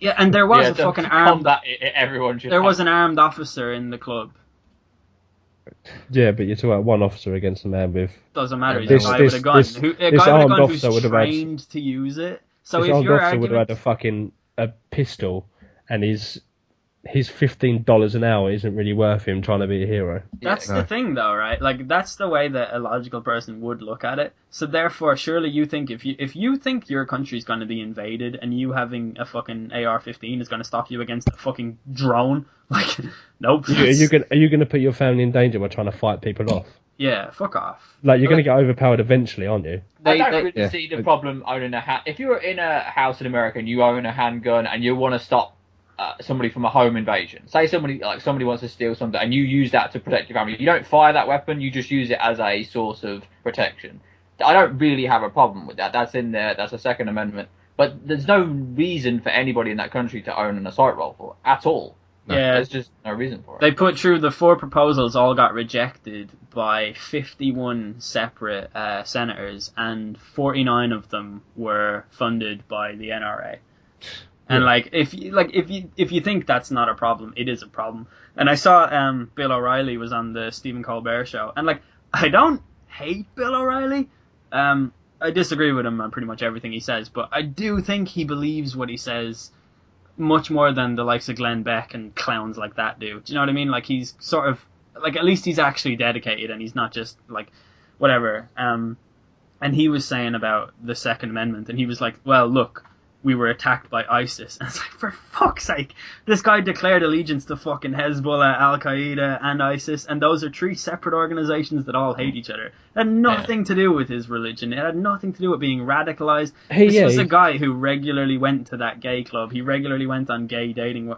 yeah, and there was a to fucking armed... combat everyone should There have was an armed officer in the club. Yeah, but you're talking about one officer against a man with... Doesn't matter. He's This- a guy with a this- gun. this- A this guy with a armed gun who's officer would have had- trained to use it. So this if armed your officer would argument... have had a pistol, and his $15 an hour isn't really worth him trying to be a hero. That's the thing, though, right? Like, that's the way that a logical person would look at it. So therefore, surely you think if you think your country's going to be invaded and you having a fucking AR-15 is going to stop you against a fucking drone, like, nope. Are you going to put your family in danger by trying to fight people off? Yeah, fuck off. Like, you're going to get overpowered eventually, aren't you? I don't really yeah. see the problem owning if you're in a house in America and you own a handgun and you want to stop somebody from a home invasion, say somebody wants to steal something and you use that to protect your family, you don't fire that weapon, you just use it as a source of protection. I don't really have a problem with that. That's in there. That's a Second Amendment. But there's no reason for anybody in that country to own an assault rifle at all. Yeah. There's just no reason for it. They put through the 4 proposals, all got rejected by 51 separate senators, and 49 of them were funded by the NRA. And if you think that's not a problem, it is a problem. And I saw Bill O'Reilly was on the Stephen Colbert show, and I don't hate Bill O'Reilly. I disagree with him on pretty much everything he says, but I do think he believes what he says much more than the likes of Glenn Beck and clowns like that do. Do you know what I mean? Like, he's sort of at least he's actually dedicated, and he's not just whatever. And he was saying about the Second Amendment, and he was like, well, look, we were attacked by ISIS. And it's like, for fuck's sake, this guy declared allegiance to fucking Hezbollah, Al-Qaeda, and ISIS, and those are 3 separate organizations that all hate each other. It had nothing to do with his religion. It had nothing to do with being radicalized. This was a guy who regularly went to that gay club. He regularly went on gay dating.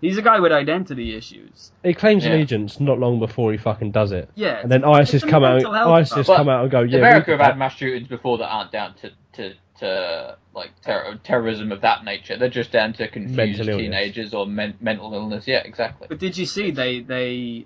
He's a guy with identity issues. He claims allegiance not long before he fucking does it. Yeah. And then ISIS come out and go, yeah. America have had mass shootings before that aren't down to terrorism of that nature. They're just down to confused teenagers or mental illness. Yeah, exactly. But did you see they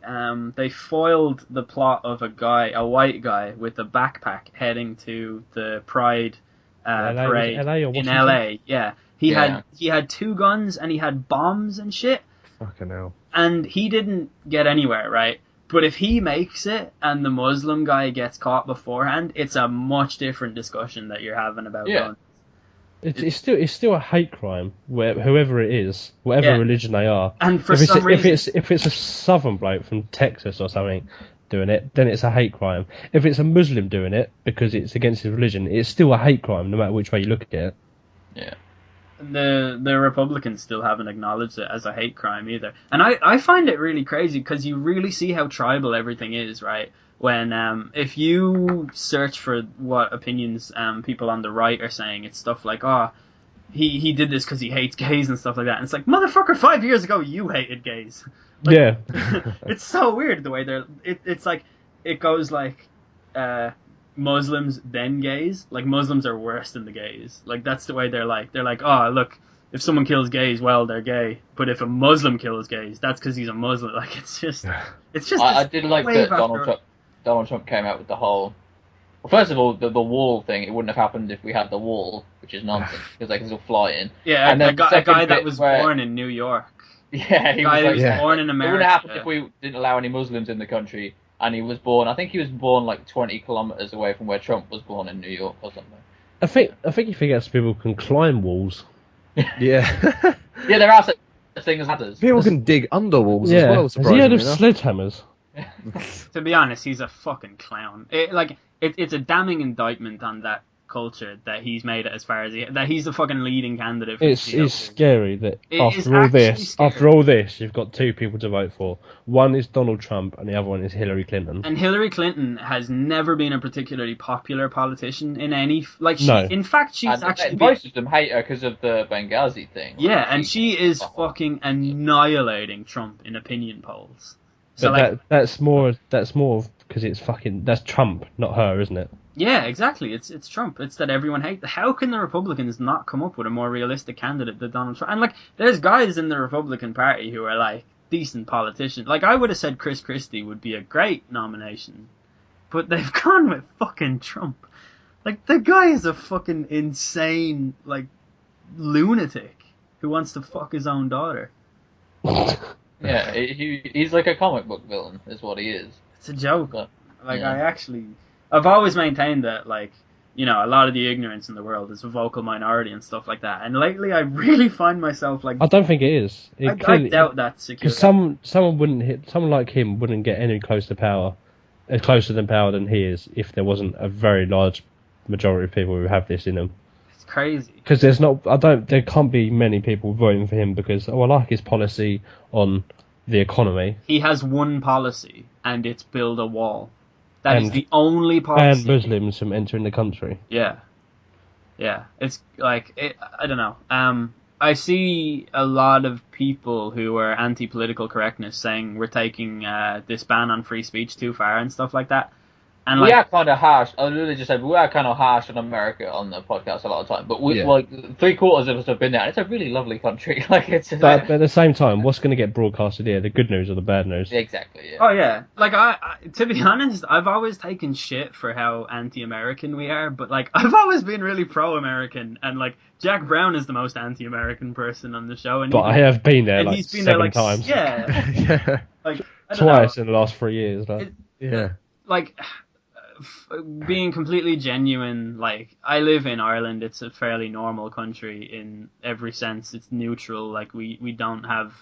foiled the plot of a white guy with a backpack heading to the Pride parade in LA? Yeah, he had 2 guns and he had bombs and shit. Fucking hell. And he didn't get anywhere, right? But if he makes it and the Muslim guy gets caught beforehand, it's a much different discussion that you're having about guns. It's still a hate crime, whoever it is, whatever religion they are. And for some reason, if it's a southern bloke from Texas or something doing it, then it's a hate crime. If it's a Muslim doing it because it's against his religion, it's still a hate crime, no matter which way you look at it. Yeah. the Republicans still haven't acknowledged it as a hate crime either. And I find it really crazy because you really see how tribal everything is, right? When if you search for what opinions people on the right are saying, it's stuff like, oh, he did this because he hates gays and stuff like that. And it's like, motherfucker, 5 years ago you hated gays. Like, Yeah. it's so weird the way it's like, it goes like Muslims then gays. Like, Muslims are worse than the gays. Like, that's the way they're like, oh, look, if someone kills gays, well, they're gay. But if a Muslim kills gays, that's because he's a Muslim. Like, it's just I did like that Donald Trump came out with the whole. Well, first of all, the wall thing, it wouldn't have happened if we had the wall, which is nonsense, because they can still fly in. Yeah, and a then guy that was born in New York. Yeah, he A guy was that was born in It America. wouldn't happen if we didn't allow any Muslims in the country, and he was born, I think he was born like 20 kilometres away from where Trump was born in New York or something. I think he forgets people can climb walls. Yeah. Yeah, there are such things as ladders. People can dig under walls Yeah. as well, Has he heard surprisingly of enough. sledgehammers? To be honest, he's a fucking clown. It's a damning indictment on that culture that he's made it as far as that he's the fucking leading candidate. For It's scary that It is after all this, you've got two people to vote for. One is Donald Trump, and the other one is Hillary Clinton. And Hillary Clinton has never been a particularly popular politician in any No. In fact, she's actually most of them hate her because of the Benghazi thing. Yeah, and she is fucking annihilating Trump in opinion polls. So But that's more because that's Trump, not her, isn't it? yeah, exactly. It's Trump. It's that everyone hates. How can the Republicans not come up with a more realistic candidate than Donald Trump? And there's guys in the Republican Party who are decent politicians. I would have said Chris Christie would be a great nomination, but they've gone with fucking Trump. The guy is a fucking insane lunatic who wants to fuck his own daughter. Yeah, he's like a comic book villain, is what he is. It's a joke. But, I've always maintained that, a lot of the ignorance in the world is a vocal minority and stuff like that. And lately, I really find myself I don't think it is. I doubt that's secure. Because someone like him wouldn't get any closer than power than he is if there wasn't a very large majority of people who have this in them. It's crazy. Because there can't be many people voting for him because I like his policy on the economy. He has one policy, and it's build a wall. That is the only policy. And Muslims from entering the country. Yeah. It's I don't know. I see a lot of people who are anti-political correctness saying we're taking this ban on free speech too far and stuff like that. And we are kind of harsh. I really just said we are kind of harsh on America on the podcast a lot of time. But we 3/4 of us have been there. And it's a really lovely country. But at the same time, what's going to get broadcasted here? The good news or the bad news? Exactly. Yeah. Oh yeah. I to be honest, I've always taken shit for how anti-American we are. But I've always been really pro-American. And Jack Brown is the most anti-American person on the show. And I have been there he's been 7 there, times. Yeah. Yeah. I don't Twice know. in the last 3 years. Yeah. Being completely genuine, I live in Ireland. It's a fairly normal country in every sense. It's neutral. We don't have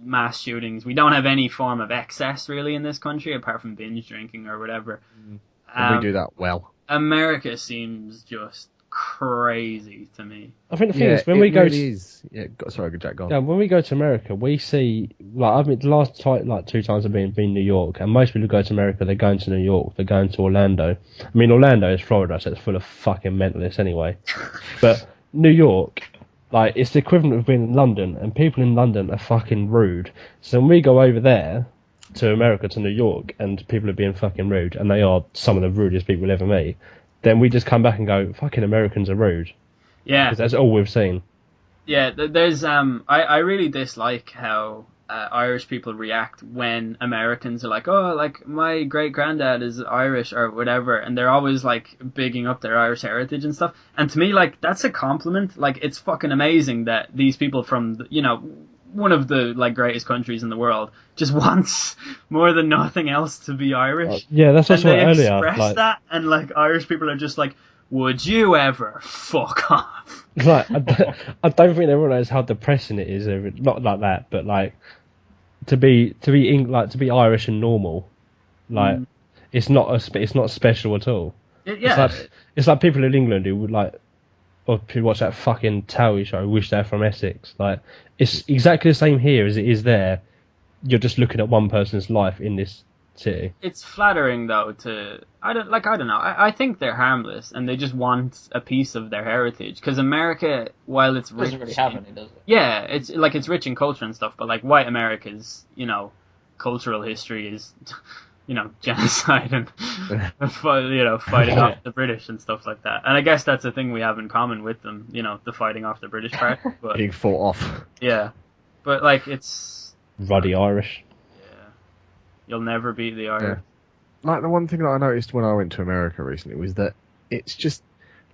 mass shootings. We don't have any form of excess really in this country apart from binge drinking or whatever. And we do that well. America seems just crazy to me. I think the thing is when we go sorry, Jack, go on. Yeah, when we go to America, we see the last time, 2 times I've been New York, and most people who go to America, they're going to New York, they're going to Orlando. I mean, Orlando is Florida, so it's full of fucking mentalists anyway. But New York, it's the equivalent of being in London, and people in London are fucking rude. So when we go over there to America, to New York, and people are being fucking rude, and they are some of the rudest people you'll ever meet, then we just come back and go, fucking Americans are rude. Yeah. Because that's all we've seen. Yeah, there's I really dislike how Irish people react when Americans are like, oh, my great granddad is Irish or whatever, and they're always bigging up their Irish heritage and stuff. And to me, that's a compliment. It's fucking amazing that these people from one of the greatest countries in the world just wants more than nothing else to be Irish. Yeah, that's also and they earlier. express that, and Irish people are just would you ever fuck off? I don't think they realise how depressing it is. Not like that, but to be Irish and normal, it's not special at all. Yeah, it's like people in England who would or people watch that fucking Towie show, Wish They're From Essex. Like, it's exactly the same here as it is there. You're just looking at one person's life in this city. It's flattering though I don't know. I think they're harmless and they just want a piece of their heritage. Because America, while it's rich, Doesn't really have any, does it? yeah, it's like it's rich in culture and stuff. But like white America's, cultural history is, genocide and fighting off the British and stuff like that. And I guess that's a thing we have in common with them. The fighting off the British part. But Being fought off. yeah, but like it's Ruddy Irish. You'll never beat the Irish. Yeah. Like, the one thing that I noticed when I went to America recently was that it's just,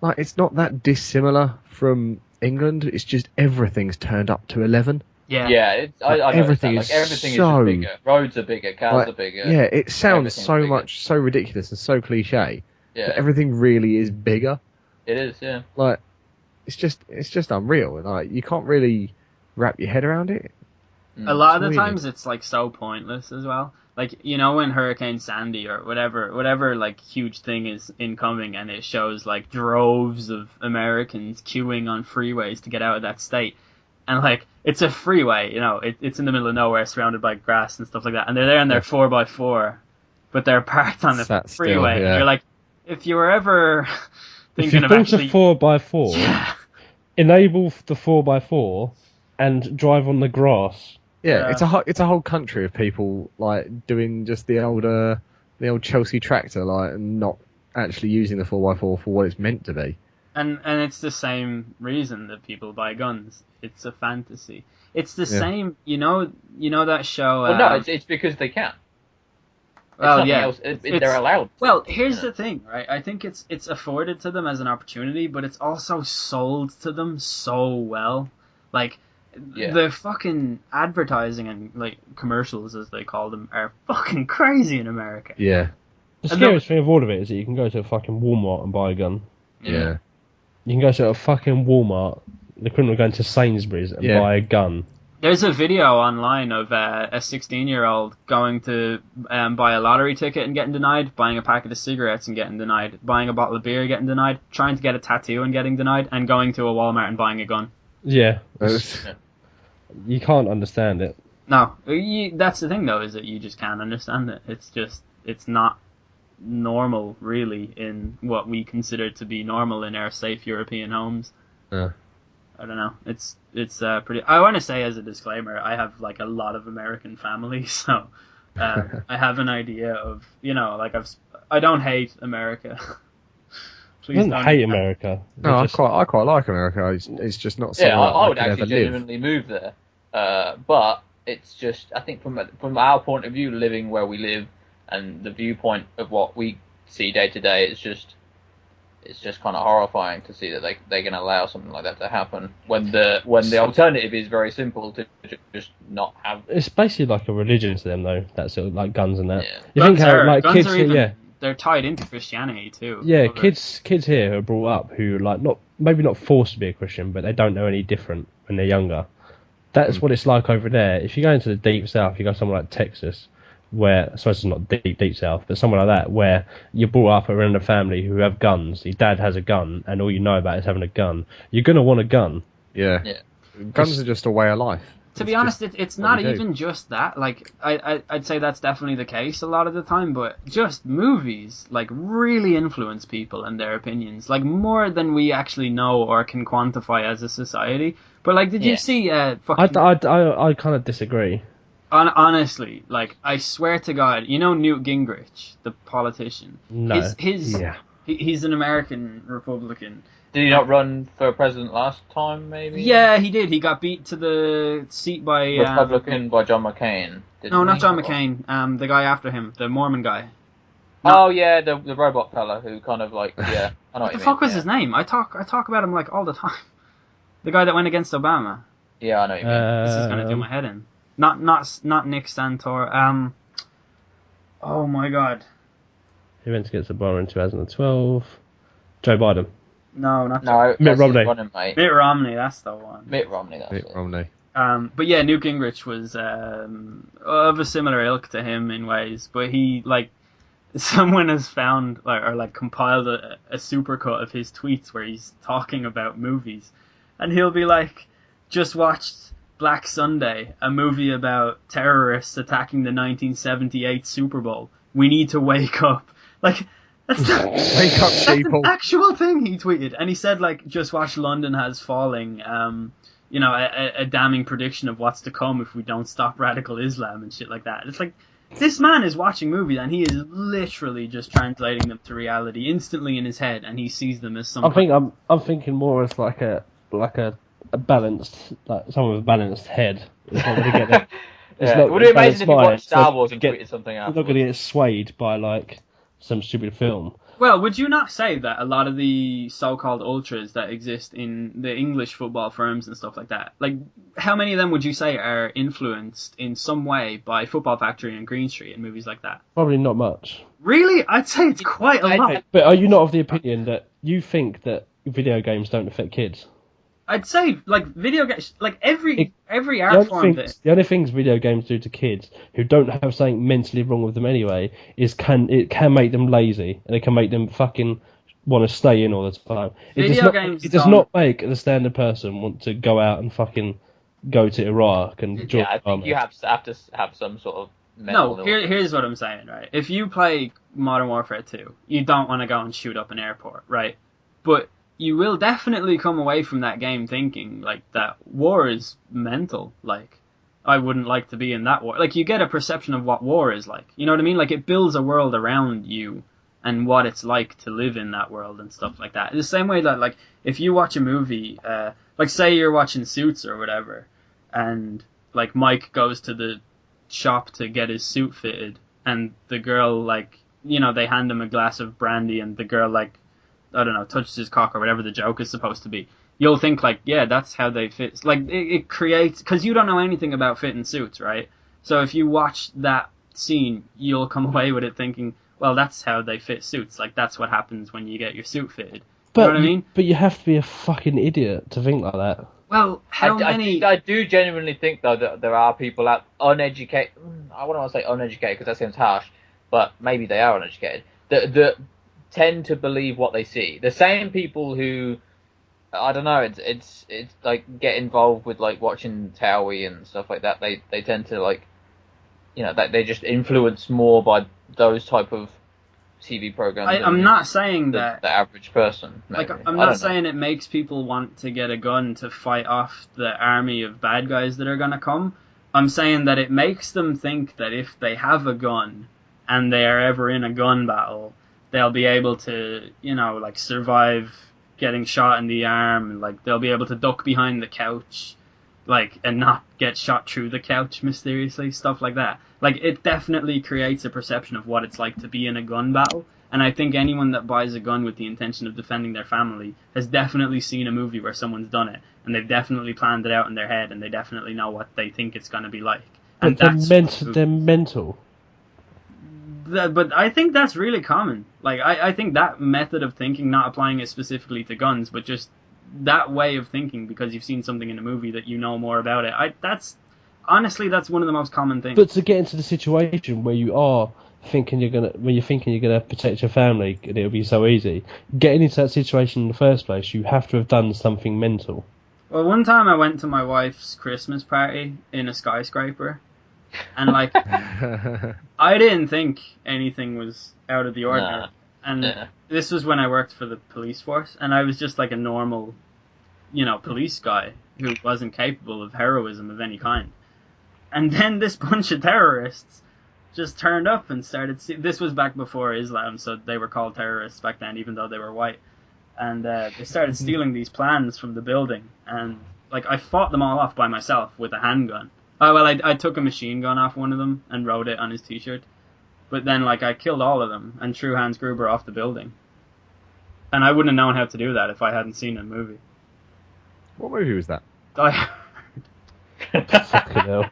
like, it's not that dissimilar from England. It's just everything's turned up to 11. Yeah. Yeah, I everything noticed that. is Everything so- is bigger. Roads are bigger, cars are bigger. Yeah, it sounds Everything's so bigger. much, so ridiculous and so cliche. Yeah, But everything really is bigger. it is, yeah. Like, it's just unreal. Like, you can't really wrap your head around it. A lot of the It's weird. times it's like so pointless as well. Like, when Hurricane Sandy or whatever like huge thing is incoming and it shows like droves of Americans queuing on freeways to get out of that state. And like, it's a freeway, it's in the middle of nowhere surrounded by grass and stuff like that. And they're there in their 4x4, but they're parked on the Sat still, freeway. yeah. And you're like, if you were ever If thinking you of built actually... a 4x4, Yeah. enable the 4x4 and drive on the grass. Yeah, it's a whole country of people like doing just the old Chelsea tractor, like, and not actually using the 4x4 for what it's meant to be. And it's the same reason that people buy guns. It's a fantasy. It's the same, that show... Well, no, it's because they can. Well, yeah. Else. They're allowed. Well, here's the thing, right? I think it's afforded to them as an opportunity, but it's also sold to them so well. Like, the fucking advertising and, like, commercials, as they call them, are fucking crazy in America. Yeah, The And scariest thing of all of it is that you can go to a fucking Walmart and buy a gun. yeah. You can go to a fucking Walmart, the criminal going to Sainsbury's and Yeah. buy a gun. There's a video online of a 16-year-old going to buy a lottery ticket and getting denied, buying a packet of cigarettes and getting denied, buying a bottle of beer and getting denied, trying to get a tattoo and getting denied, and going to a Walmart and buying a gun. Yeah. It's- You can't understand it. No, that's the thing though, is that you just can't understand it. It's not normal, really, in what we consider to be normal in our safe European homes. Yeah. I don't know. It's pretty. I want to say as a disclaimer, I have like a lot of American family, so I have an idea of like I don't hate America. I don't hate America. No, It's just- I quite like America. It's just not somewhere Yeah, I would could actually ever live. genuinely move there. But it's just, I think from our point of view, living where we live and the viewpoint of what we see day to day, it's just kind of horrifying to see that they can allow something like that to happen when the alternative is very simple to just not have. It's basically like a religion to them, though. That sort of like guns and that. Yeah. You think how like guns kids, are even, yeah, they're tied into Christianity too. yeah, Over- kids here who are brought up who like maybe not forced to be a Christian, but they don't know any different when they're younger. That's what it's like over there. If you go into the deep south, you go somewhere like Texas, where I suppose it's not deep south, but somewhere like that, where you're brought up around a family who have guns. Your dad has a gun, and all you know about is having a gun. You're gonna want a gun. Yeah. Yeah. Guns are just a way of life. To be It's honest, just it's what not we do. even just that. Like, I'd say that's definitely the case a lot of the time, but just movies, like, really influence people and their opinions, like, more than we actually know or can quantify as a society. But, like, did you Yeah. see, fucking... I kind of disagree. Honestly, like, I swear to God, Newt Gingrich, the politician? No. Yeah. He's an American Republican. Did he not run for president last time? Maybe. Yeah, he did. He got beat to the seat by... Republican by John McCain. No, not he? John McCain. The guy after him, the Mormon guy. Oh yeah, the robot fella who kind of like I know What the fuck was his name? I talk about him like all the time. The guy that went against Obama. Yeah, I know what you mean. This is gonna do my head in. Not Nick Santor. Oh my God. He went against Obama in 2012. Joe Biden. No, not No, Mitt that's his Romney. running mate. Mitt Romney. That's the one. Mitt Romney. That's Mitt it. Romney. But yeah, Newt Gingrich was of a similar ilk to him in ways, but he someone has found or compiled a supercut of his tweets where he's talking about movies, and he'll be like, "Just watched Black Sunday, a movie about terrorists attacking the 1978 Super Bowl. We need to wake up." Like, that's not, Wake up, that's an sheeple. actual thing he tweeted, and he said like, "Just watch London Has Falling." A damning prediction of what's to come if we don't stop radical Islam and shit like that. It's like, this man is watching movies and he is literally just translating them to reality instantly in his head, and he sees them as some. I'm thinking more as like a balanced, like someone with a balanced head. It's not going to get that. Yeah. Would it amazing if you watched Star Wars and tweeted something out? You're not going to get swayed by like some stupid film. Well, would you not say that a lot of the so-called ultras that exist in the English football firms and stuff like that, like, how many of them would you say are influenced in some way by Football Factory and Green Street and movies like that? Probably not much. Really? I'd say it's quite a lot. But are you not of the opinion that you think that video games don't affect kids? I'd say, like, video games, like, every art form that... The only things video games do to kids who don't have something mentally wrong with them anyway is it can make them lazy, and it can make them fucking want to stay in all the time. It does not make the standard person want to go out and fucking go to Iraq and join. Yeah, I think you have to have some sort of mental illness. Here's what I'm saying, right? If you play Modern Warfare 2, you don't want to go and shoot up an airport, right? But you will definitely come away from that game thinking, like, that war is mental. Like, I wouldn't like to be in that war. Like, you get a perception of what war is like. You know what I mean? Like, it builds a world around you and what it's like to live in that world and stuff like that. The same way that, like, if you watch a movie, like, say you're watching Suits or whatever, and, like, Mike goes to the shop to get his suit fitted, and the girl, like, they hand him a glass of brandy, and the girl, like, I don't know, touches his cock or whatever the joke is supposed to be. You'll think, like, yeah, that's how they fit. Like, it creates... Because you don't know anything about fitting suits, right? So if you watch that scene, you'll come away with it thinking, well, that's how they fit suits. Like, that's what happens when you get your suit fitted. You know what I mean? But you have to be a fucking idiot to think like that. Well, I do genuinely think, though, that there are people out uneducated... I wouldn't want to say uneducated, because that seems harsh, but maybe they are uneducated. That tend to believe what they see. The same people who, I don't know, it's like get involved with like watching Towie and stuff like that. They tend to like, that they just influence more by those type of TV programs. I'm not saying that the average person. Maybe. Like, I'm not saying it makes people want to get a gun to fight off the army of bad guys that are gonna come. I'm saying that it makes them think that if they have a gun and they are ever in a gun battle, they'll be able to, like, survive getting shot in the arm, and, like, they'll be able to duck behind the couch, like, and not get shot through the couch mysteriously, stuff like that. Like, it definitely creates a perception of what it's like to be in a gun battle, and I think anyone that buys a gun with the intention of defending their family has definitely seen a movie where someone's done it, and they've definitely planned it out in their head, and they definitely know what they think it's going to be like. And they're mental. But I think that's really common. Like, I think that method of thinking, not applying it specifically to guns, but just that way of thinking because you've seen something in a movie that you know more about it. That's one of the most common things. But to get into the situation where you are thinking you're gonna protect your family, and it'll be so easy. Getting into that situation in the first place, you have to have done something mental. Well, one time I went to my wife's Christmas party in a skyscraper. And, like, I didn't think anything was out of the ordinary. Nah. And this was when I worked for the police force, and I was just like a normal, police guy who wasn't capable of heroism of any kind. And then this bunch of terrorists just turned up and started... This was back before Islam, so they were called terrorists back then, even though they were white. And they started stealing these plans from the building. And, like, I fought them all off by myself with a handgun. Oh, well, I took a machine gun off one of them and wrote it on his t-shirt. But then, like, I killed all of them and threw Hans Gruber off the building. And I wouldn't have known how to do that if I hadn't seen a movie. What movie was that? Fucking hell.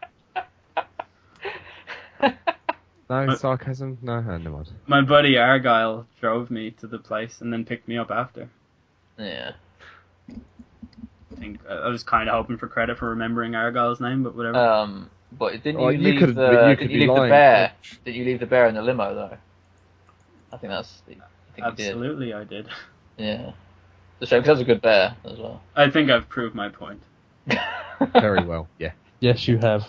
No, sarcasm? No, never mind. My buddy Argyle drove me to the place and then picked me up after. Yeah. I think I was kind of hoping for credit for remembering Argyle's name, but whatever. But didn't Oh, you you leave could the be lying. bear? Did you leave the bear in the limo though? I think he did. Absolutely, I did. Yeah. The show, because that's a good bear as well. I think I've proved my point. Very well, yeah. Yes, you have.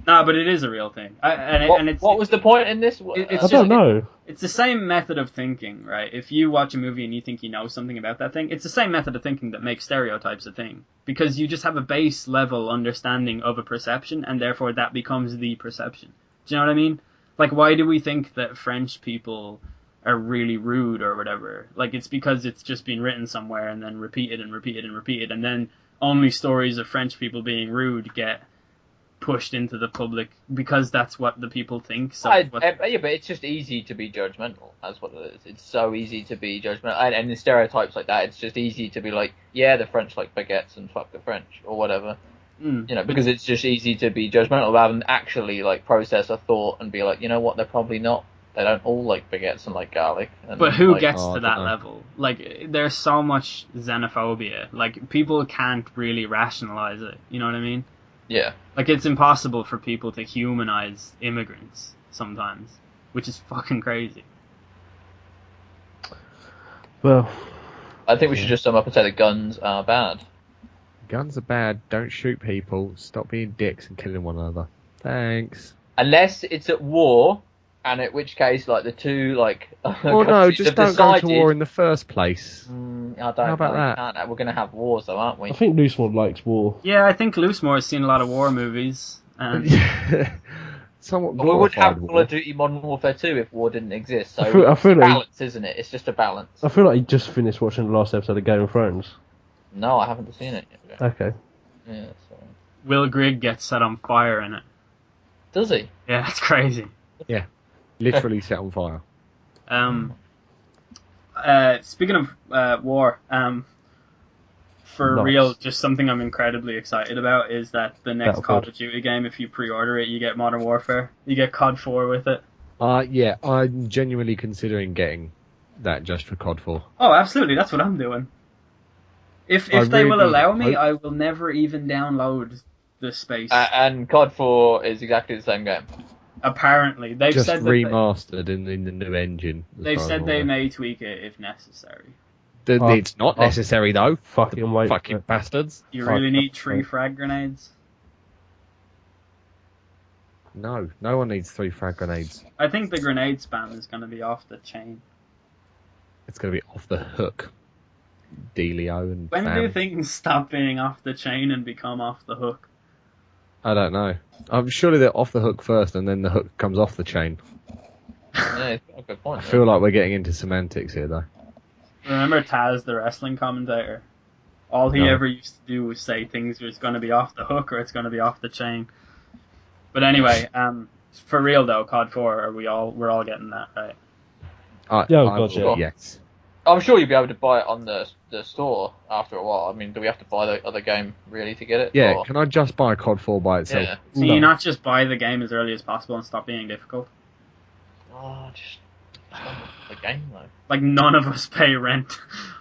Nah, but it is a real thing. What was the point in this? It's I don't know. It's the same method of thinking, right? If you watch a movie and you think you know something about that thing, it's the same method of thinking that makes stereotypes a thing. Because you just have a base level understanding of a perception, and therefore that becomes the perception. Do you know what I mean? Like, why do we think that French people are really rude or whatever? Like, it's because it's just been written somewhere and then repeated and repeated and repeated, and then only stories of French people being rude get pushed into the public because that's what the people think. So yeah, but it's just easy to be judgmental. That's what it is. It's so easy to be judgmental, and in stereotypes like that, it's just easy to be like, yeah, the French like baguettes and fuck the French or whatever. You know, because it's just easy to be judgmental rather than actually like process a thought and be like, you know what, they're probably not. They don't all like baguettes and like garlic. And, but who like, gets to that level? Like, there's so much xenophobia. Like, people can't really rationalize it. You know what I mean? Yeah. Like, it's impossible for people to humanize immigrants sometimes, which is fucking crazy. Well, I think we should just sum up and say that guns are bad. Guns are bad. Don't shoot people. Stop being dicks and killing one another. Thanks. Unless it's at war, and in which case, like, the two, like, Well, no, just don't go to war in the first place. I don't How about know. that? We're going to have wars, though, aren't we? I think Loosemore likes war. Yeah, I think Loosemore has seen a lot of war movies. And Somewhat But we would have glorified Call war. of Duty Modern Warfare 2 if war didn't exist. So I feel it's a like balance, isn't it? It's just a balance. I feel like he just finished watching the last episode of Game of Thrones. No, I haven't seen it yet. Okay. Yeah, so. Will Grigg gets set on fire in it. Does he? Yeah, it's crazy. Yeah. Literally set on fire. Speaking of war, for Nice. real, just something I'm incredibly excited about is that the next Call Battlefield. of Duty game, if you pre-order it, you get Modern Warfare. You get COD 4 with it. Yeah, I'm genuinely considering getting that just for COD 4. Oh, absolutely, that's what I'm doing. If I they will really allow me, hope- I will never even download the space. And COD 4 is exactly the same game. Apparently, they've Just said that remastered in the new engine. as they've far as said I'm they aware. may tweak it if necessary. It's not necessary though. Fucking wait. for Fucking it. bastards. You Fuck really that, need 3 right. frag grenades? No one needs 3 frag grenades. I think the grenade spam is going to be off the chain. It's going to be off the hook. Dealio and When Sam. do things stop being off the chain and become off the hook? I don't know. I'm surely they're off the hook first, and then the hook comes off the chain. Yeah, it's a good point. I feel like we're getting into semantics here, though. Remember Taz, the wrestling commentator? All he No. ever used to do was say things was going to be off the hook or it's going to be off the chain. But anyway, for real though, COD 4, we're all getting that, right? Yeah, I gotcha. will, yes. I'm sure you'll be able to buy it on the store after a while. I mean, do we have to buy the other game really to get it? Yeah, Or- can I just buy COD 4 by itself? Yeah. So No. you not just buy the game as early as possible and stop being difficult? Oh, just the game though. Like, none of us pay rent,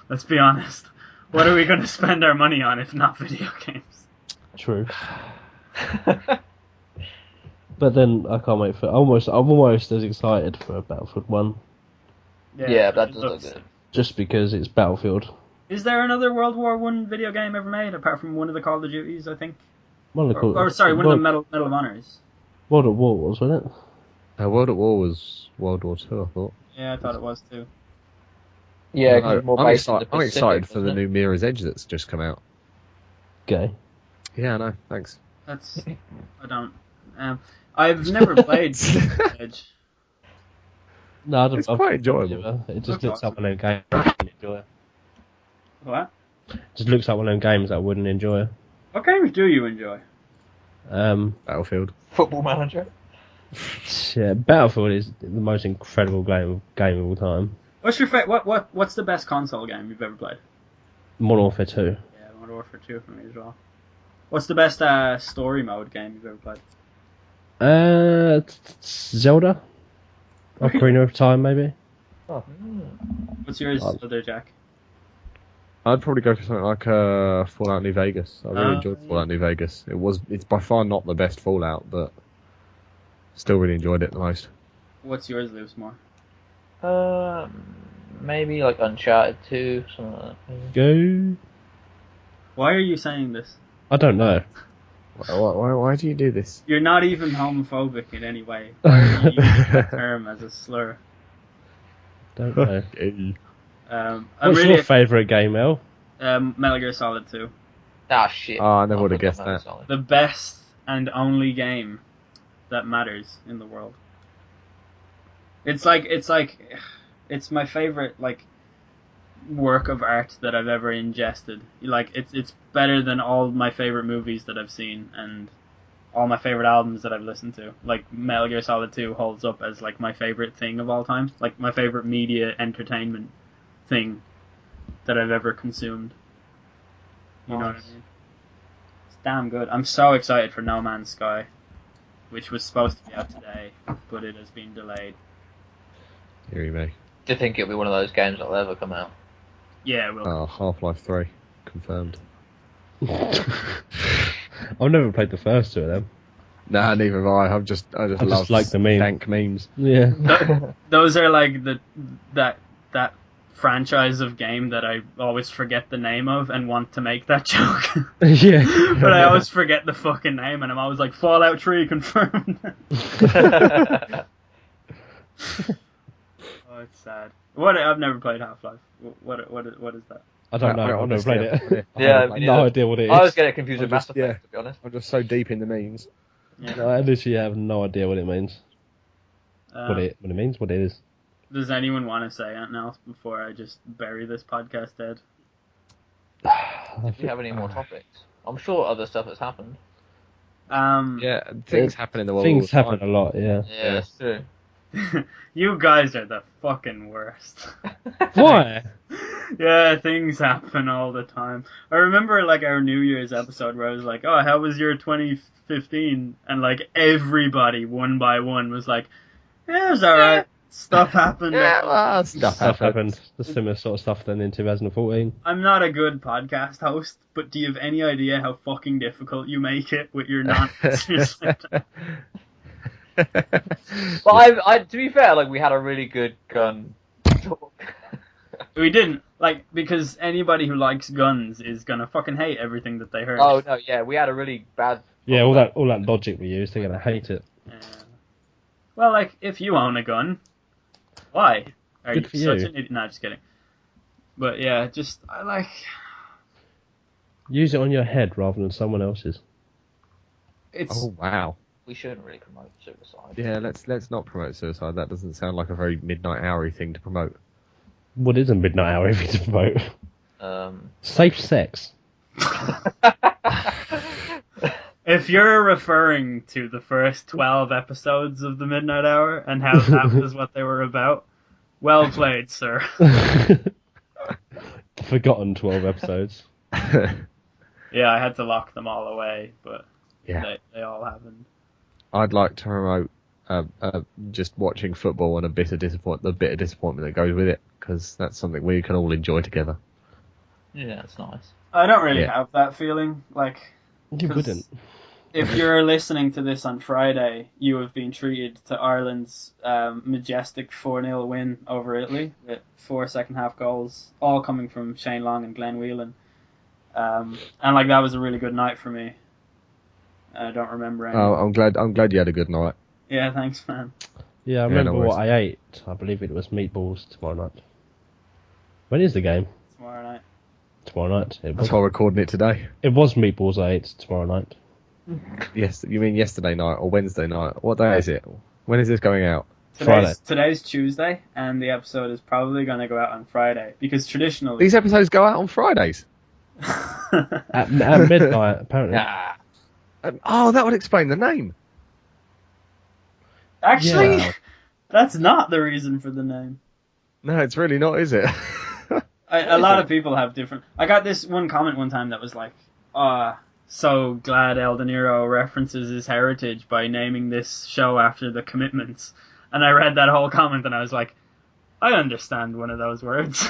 let's be honest. What are we going to spend our money on if not video games? True. But then I can't wait for. I'm almost as excited for Battlefield 1, Yeah, that it does look looks- good. just because it's Battlefield. Is there another World War One video game ever made apart from one of the Call of Duties? I think, One of the or sorry, one of the Medal of Honors. World at War was, wasn't it? World at War was World War II, I thought. Yeah, I thought it was too. Yeah, No, it's more I'm, based in excited, the I'm Pacific, excited for the isn't it? new Mirror's Edge that's just come out. Gay. Yeah, I know, thanks. That's I don't. I've never played Edge. No, I don't, It's quite enjoyable. It just Looks looks like awesome. one of them games I wouldn't enjoy. What? Just looks like one of them games I wouldn't enjoy. What games do you enjoy? Battlefield. Football Manager. Yeah, Battlefield is the most incredible game of all time. What's your what's the best console game you've ever played? Modern Warfare 2. Yeah, Modern Warfare 2 for me as well. What's the best story mode game you've ever played? Zelda? Ocarina of Time, maybe? What's yours, other Jack? I'd probably go for something like Fallout New Vegas. I really enjoyed yeah. Fallout New Vegas. It's by far not the best Fallout, but still really enjoyed it the most. What's yours, Loosemore? Maybe like Uncharted 2, something like that. Maybe. Go. Why are you saying this? I don't know. Why do you do this? You're not even homophobic in any way. Why are you using that term as a slur? Don't know. I'm What's really your favourite game, El? Metal Gear Solid 2. Ah, shit. Oh, I never would have forgot guessed Metal that. Solid. The best and only game that matters in the world. It's my favorite work of art that I've ever ingested. It's better than all my favorite movies that I've seen and all my favorite albums that I've listened to. Like Metal Gear Solid 2 holds up as like my favorite thing of all time, like my favorite media entertainment thing that I've ever consumed. You know what I mean? It's damn good. I'm so excited for No Man's Sky, which was supposed to be out today, but it has been delayed. Here you may. Do you think it'll be one of those games that'll ever come out? Yeah, it will. Oh, Half-Life 3 confirmed. I've never played the first two of them. Nah, neither have I. I just love like the meme. dank memes. Yeah. Those are like that franchise of game that I always forget the name of and want to make that joke. Yeah. But I always forget the fucking name and I'm always like, Fallout 3 confirmed. Oh, it's sad. I've never played Half-Life. What is that? I don't know. I've never played it. Yeah, I have no idea what it is. I always get it confused I'm with Mass just- Effect, yeah. to be honest. I'm just so deep in the memes. Yeah. No, I literally have no idea what it means. What it means, what it is. Does anyone want to say anything else before I just bury this podcast dead? Do we have any more topics? I'm sure other stuff has happened. Yeah, things happen in the world. Things all the happen time. a lot, yeah. Yeah, that's true. You guys are the fucking worst. Why? Yeah, things happen all the time. I remember like our New Year's episode where I was like, "Oh, how was your 2015?" And like everybody one by one was like, "Yeah, it was alright. Stuff happened." Yeah, well, Stuff happened. The similar sort of stuff then in 2014. I'm not a good podcast host, but do you have any idea how fucking difficult you make it with your non-answers? But I, to be fair, like we had a really good gun talk. We didn't, because anybody who likes guns is gonna fucking hate everything that they heard. Oh no, yeah, we had a really bad. Yeah, all that logic we use, they're gonna hate it. Well, if you own a gun, why? Are Good for you such you. an idiot? No, just kidding. But yeah, Use it on your head rather than someone else's. it's. Oh wow. We shouldn't really promote suicide. Yeah, let's not promote suicide. That doesn't sound like a very midnight hour-y thing to promote. What is a midnight hour if you to vote? Safe sex. If you're referring to the first 12 episodes of the Midnight Hour and how that was what they were about, well played, sir. Forgotten 12 episodes. Yeah, I had to lock them all away, but Yeah. they all happened. I'd like to promote just watching football and the bit of disappointment that goes with it, because that's something we can all enjoy together. Yeah, it's nice. I don't really Yeah. have that feeling. You wouldn't. If you're listening to this on Friday, you have been treated to Ireland's majestic 4-0 win over Italy with 4 second-half goals, all coming from Shane Long and Glenn Whelan. And that was a really good night for me. I don't remember any. Oh, I'm glad you had a good night. Yeah, thanks, man. Yeah, I no remember worries. what I ate. I believe it was meatballs tomorrow night. When is the game? Tomorrow night. Tomorrow night. That's why we're recording it today. It was meatballs I ate tomorrow night. Yes, you mean yesterday night or Wednesday night? What day is it? When is this going out? Today's Tuesday, and the episode is probably going to go out on Friday, because traditionally... These episodes go out on Fridays. At midnight, apparently. Nah. Oh, that would explain the name. Actually, Yeah. that's not the reason for the name. No, it's really not, is it? A lot of people have different... I got this one comment one time that was like, so glad El De Niro references his heritage by naming this show after The Commitments. And I read that whole comment and I was like, I understand one of those words.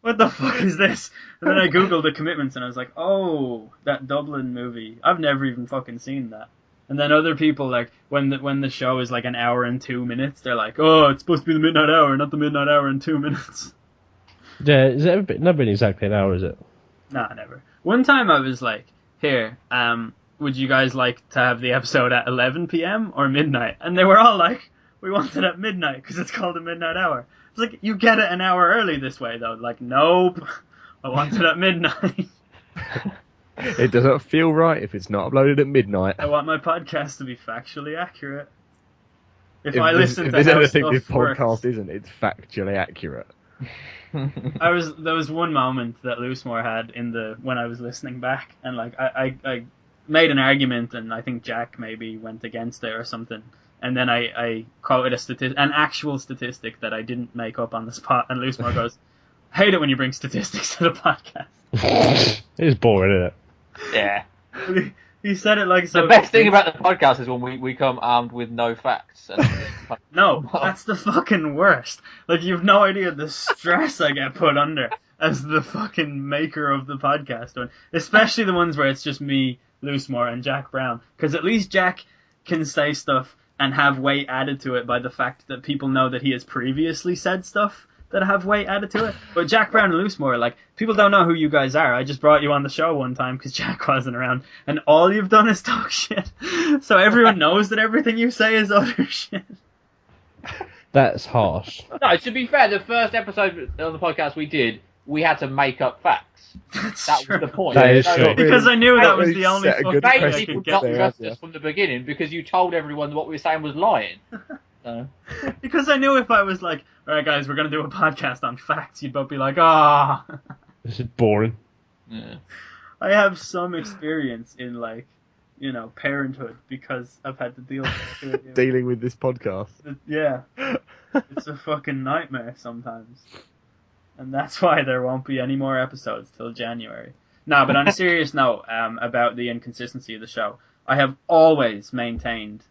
What the fuck is this? And then I googled The Commitments and I was like, oh, that Dublin movie. I've never even fucking seen that. And then other people, like, when the show is like an hour and 2 minutes, they're like, oh, it's supposed to be the midnight hour, not the midnight hour and 2 minutes. Yeah, is it never been exactly an hour, is it? Nah, never. One time I was like, here, would you guys like to have the episode at 11 p.m. or midnight? And they were all like, we want it at midnight because it's called the midnight hour. It's like, you get it an hour early this way, though. Like, nope, I want it at midnight. It doesn't feel right if it's not uploaded at midnight. I want my podcast to be factually accurate. If If I listen to there's how anything stuff this podcast works. isn't, it's factually accurate. There was one moment that Loosemore had when I was listening back, and like I made an argument, and I think Jack maybe went against it or something, and then I quoted an actual statistic that I didn't make up on the spot, and Loosemore goes, "I hate it when you bring statistics to the podcast." It's boring, isn't it? Yeah. He said it like so. The best thing about the podcast is when we come armed with no facts. And No, that's the fucking worst. Like, you've no idea the stress I get put under as the fucking maker of the podcast one. Especially the ones where it's just me, Loosemore, and Jack Brown. Because at least Jack can say stuff and have weight added to it by the fact that people know that he has previously said stuff that have weight added to it. But Jack Brown and Loosemore, like, people don't know who you guys are. I just brought you on the show one time because Jack wasn't around, and all you've done is talk shit. So everyone knows that everything you say is utter shit. That's harsh. No, to be fair, the first episode of the podcast we did, we had to make up facts. That true. was the point. That is So- true. Because I knew that was really the only set a fucking good thing I Maybe could people get not there, trust yeah. us from the beginning because you told everyone what we were saying was lying. So. Because I knew if I was like, alright guys, we're going to do a podcast on facts, you'd both be like, ah. This is boring. Yeah. I have some experience in, like, you know, parenthood because I've had to deal with it. Dealing with this podcast. Yeah. It's a fucking nightmare sometimes. And that's why there won't be any more episodes till January. No, but on a serious note, about the inconsistency of the show, I have always maintained,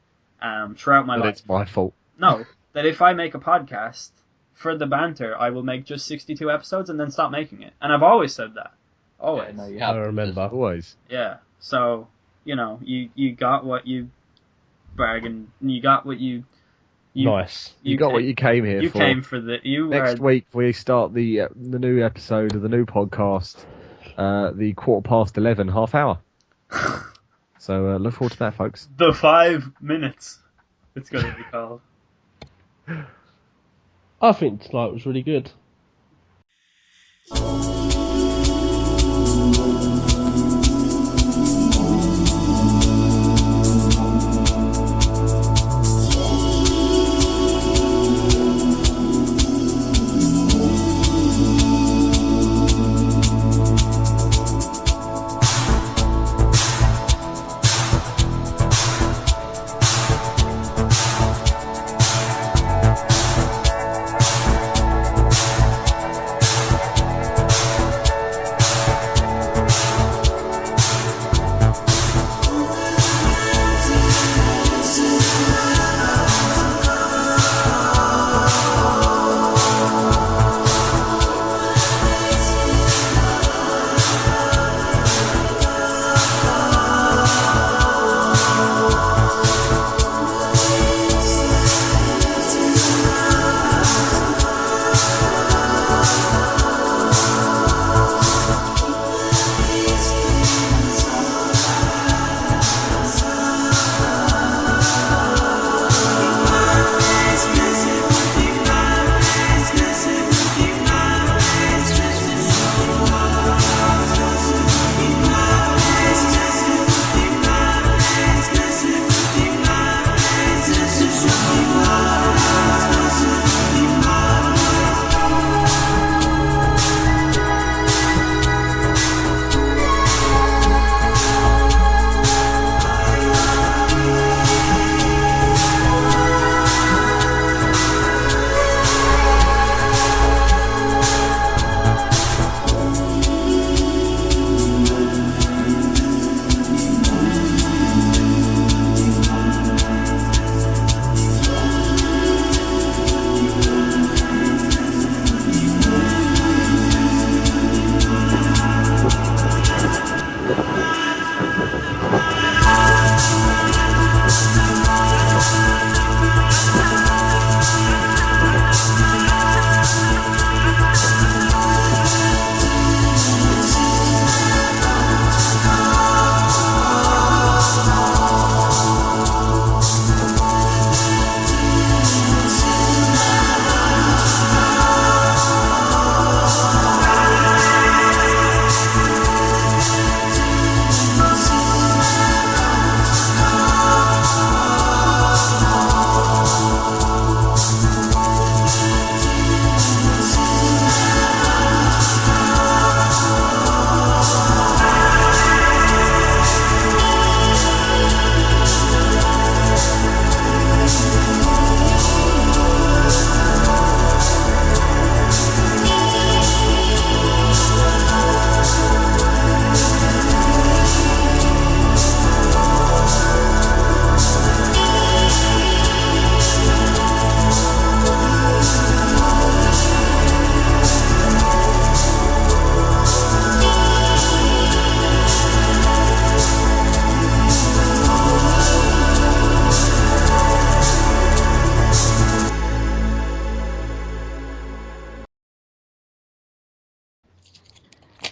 throughout my But life, it's my fault. no, that if I make a podcast for the banter, I will make just 62 episodes and then stop making it. And I've always said that. Always. Yeah, no, you I have. remember. Always. Yeah. So, you know, you got what you bargained. You got what you Nice. You got what you came here You for. came for the... Next week we start the new episode of the new podcast, the 11:15 half hour. So look forward to that, folks. The 5 minutes. It's going to be called. I think tonight was really good.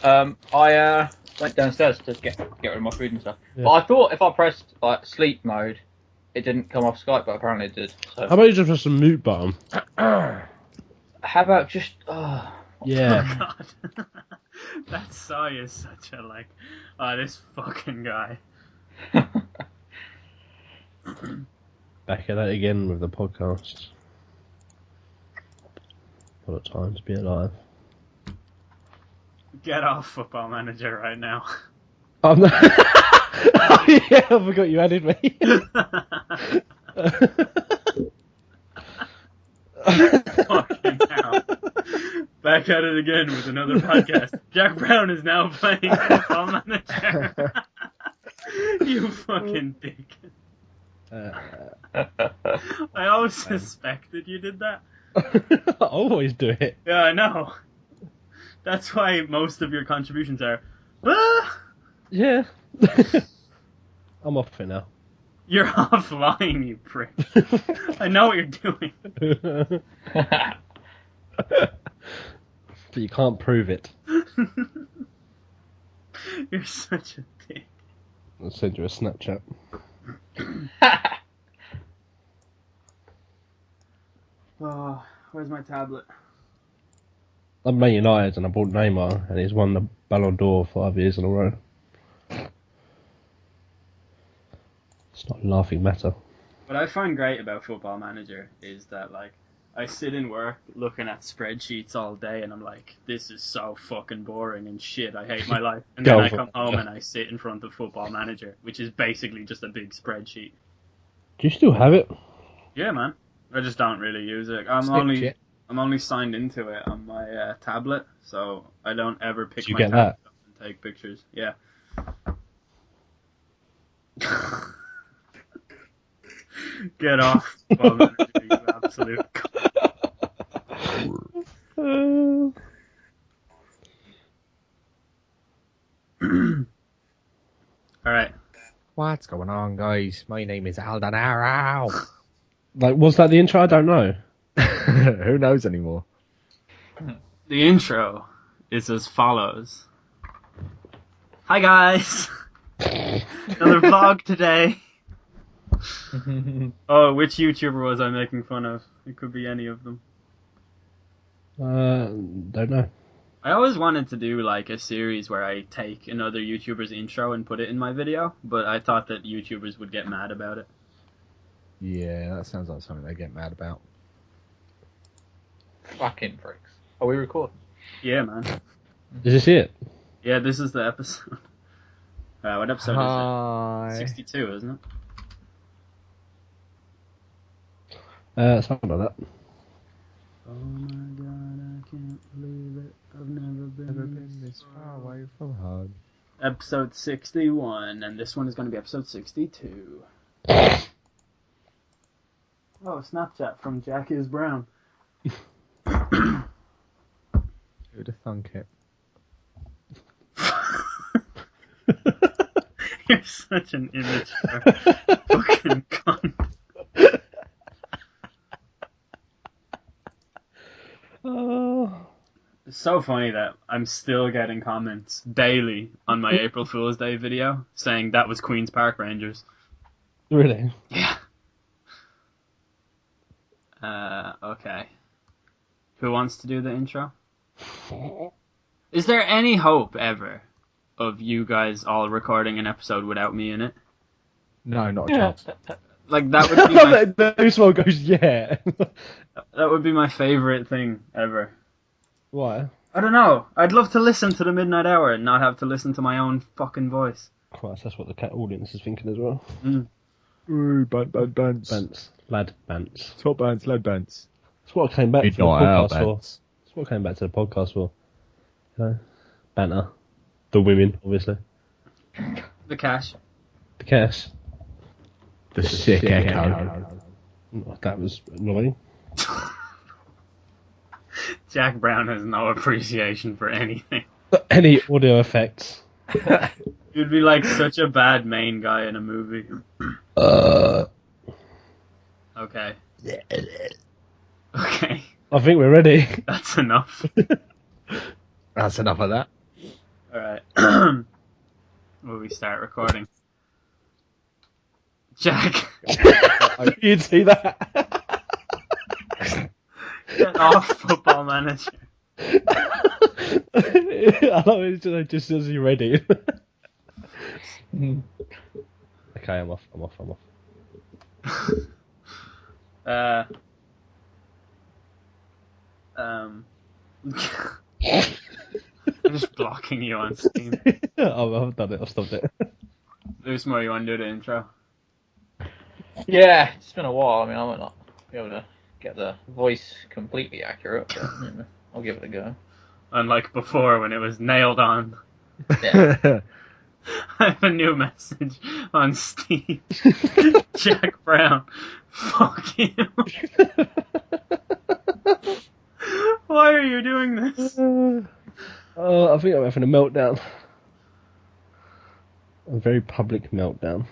I went downstairs to get rid of my food and stuff. Yeah. But I thought if I pressed like sleep mode, it didn't come off Skype, but apparently it did. So How about you just press the mute button? how about just? Yeah. God. That sigh is such a like, oh, this fucking guy. Back at that again with the podcast. What a time to be alive. Get off Football Manager right now. I'm not... Oh yeah, I forgot you added me. Fucking hell. Back at it again with another podcast. Jack Brown is now playing Football Manager. You fucking dick. I always suspected you did that. I always do it. Yeah, I know. That's why most of your contributions are, ah! Yeah. I'm off it now. You're offline, you prick. I know what you're doing. But you can't prove it. You're such a dick. I'll send you a Snapchat. Oh, where's my tablet? I'm Man United and I bought Neymar and he's won the Ballon d'Or 5 years in a row. It's not a laughing matter. What I find great about Football Manager is that, like, I sit in work looking at spreadsheets all day and I'm like, this is so fucking boring and shit, I hate my life. And then I come home and I sit in front of Football Manager, which is basically just a big spreadsheet. Do you still have it? Yeah, man. I just don't really use it. I'm only signed into it on my tablet, so I don't ever pick my tablet up and take pictures. Yeah. Get off, Football Manager, you absolute Alright. What's going on, guys? My name is Aldanaro. Like, was that the intro? I don't know. Who knows anymore? The intro is as follows. Hi guys! Another vlog today. Oh, which YouTuber was I making fun of? It could be any of them. Don't know. I always wanted to do like a series where I take another YouTuber's intro and put it in my video, but I thought that YouTubers would get mad about it. Yeah, that sounds like something they get mad about. Fucking pricks. Are we recording? Yeah, man. Is this it? Yeah, this is the episode. What episode is it? 62, isn't it? Something like that. Oh my god, I can't believe it. I've never been this far away from home. Episode 61, and this one is going to be episode 62. Oh, Snapchat from Jack is Brown. Who'd have thunk it? You're such an immature fucking cunt. Oh. It's so funny that I'm still getting comments daily on my April Fool's Day video saying that was Queen's Park Rangers. Really? Yeah. Okay. Who wants to do the intro? Is there any hope ever of you guys all recording an episode without me in it? No, not a chance. Like, that would be my... No small goes, yeah. That would be my favourite thing ever. Why? I don't know. I'd love to listen to the Midnight Hour and not have to listen to my own fucking voice. Christ, that's what the cat audience is thinking as well. Mm. Ooh, bants. Bants. Lad bants. Top bants, lad bants. That's what I came back to the Not our podcast for. bants. That's what I came back to the podcast for. You know? Banter. The women, obviously. The cash. The cash. The sick echo. Oh, that was annoying. Jack Brown has no appreciation for anything. Any audio effects? You'd be like such a bad main guy in a movie. Okay. Okay. I think we're ready. That's enough. That's enough of that. Alright. Will we start recording? Jack, You'd see that. get off Football Manager. I love it just as you're ready. Okay, I'm off. I'm just blocking you on Steam. I've done it. I've stopped it. There's more. You want to do the intro? Yeah, it's been a while. I mean, I might not be able to get the voice completely accurate, but I'll give it a go. Unlike before when it was nailed on. Yeah. I have a new message on Steam. Jack Brown. Fuck you. Why are you doing this? I think I'm having a meltdown. A very public meltdown.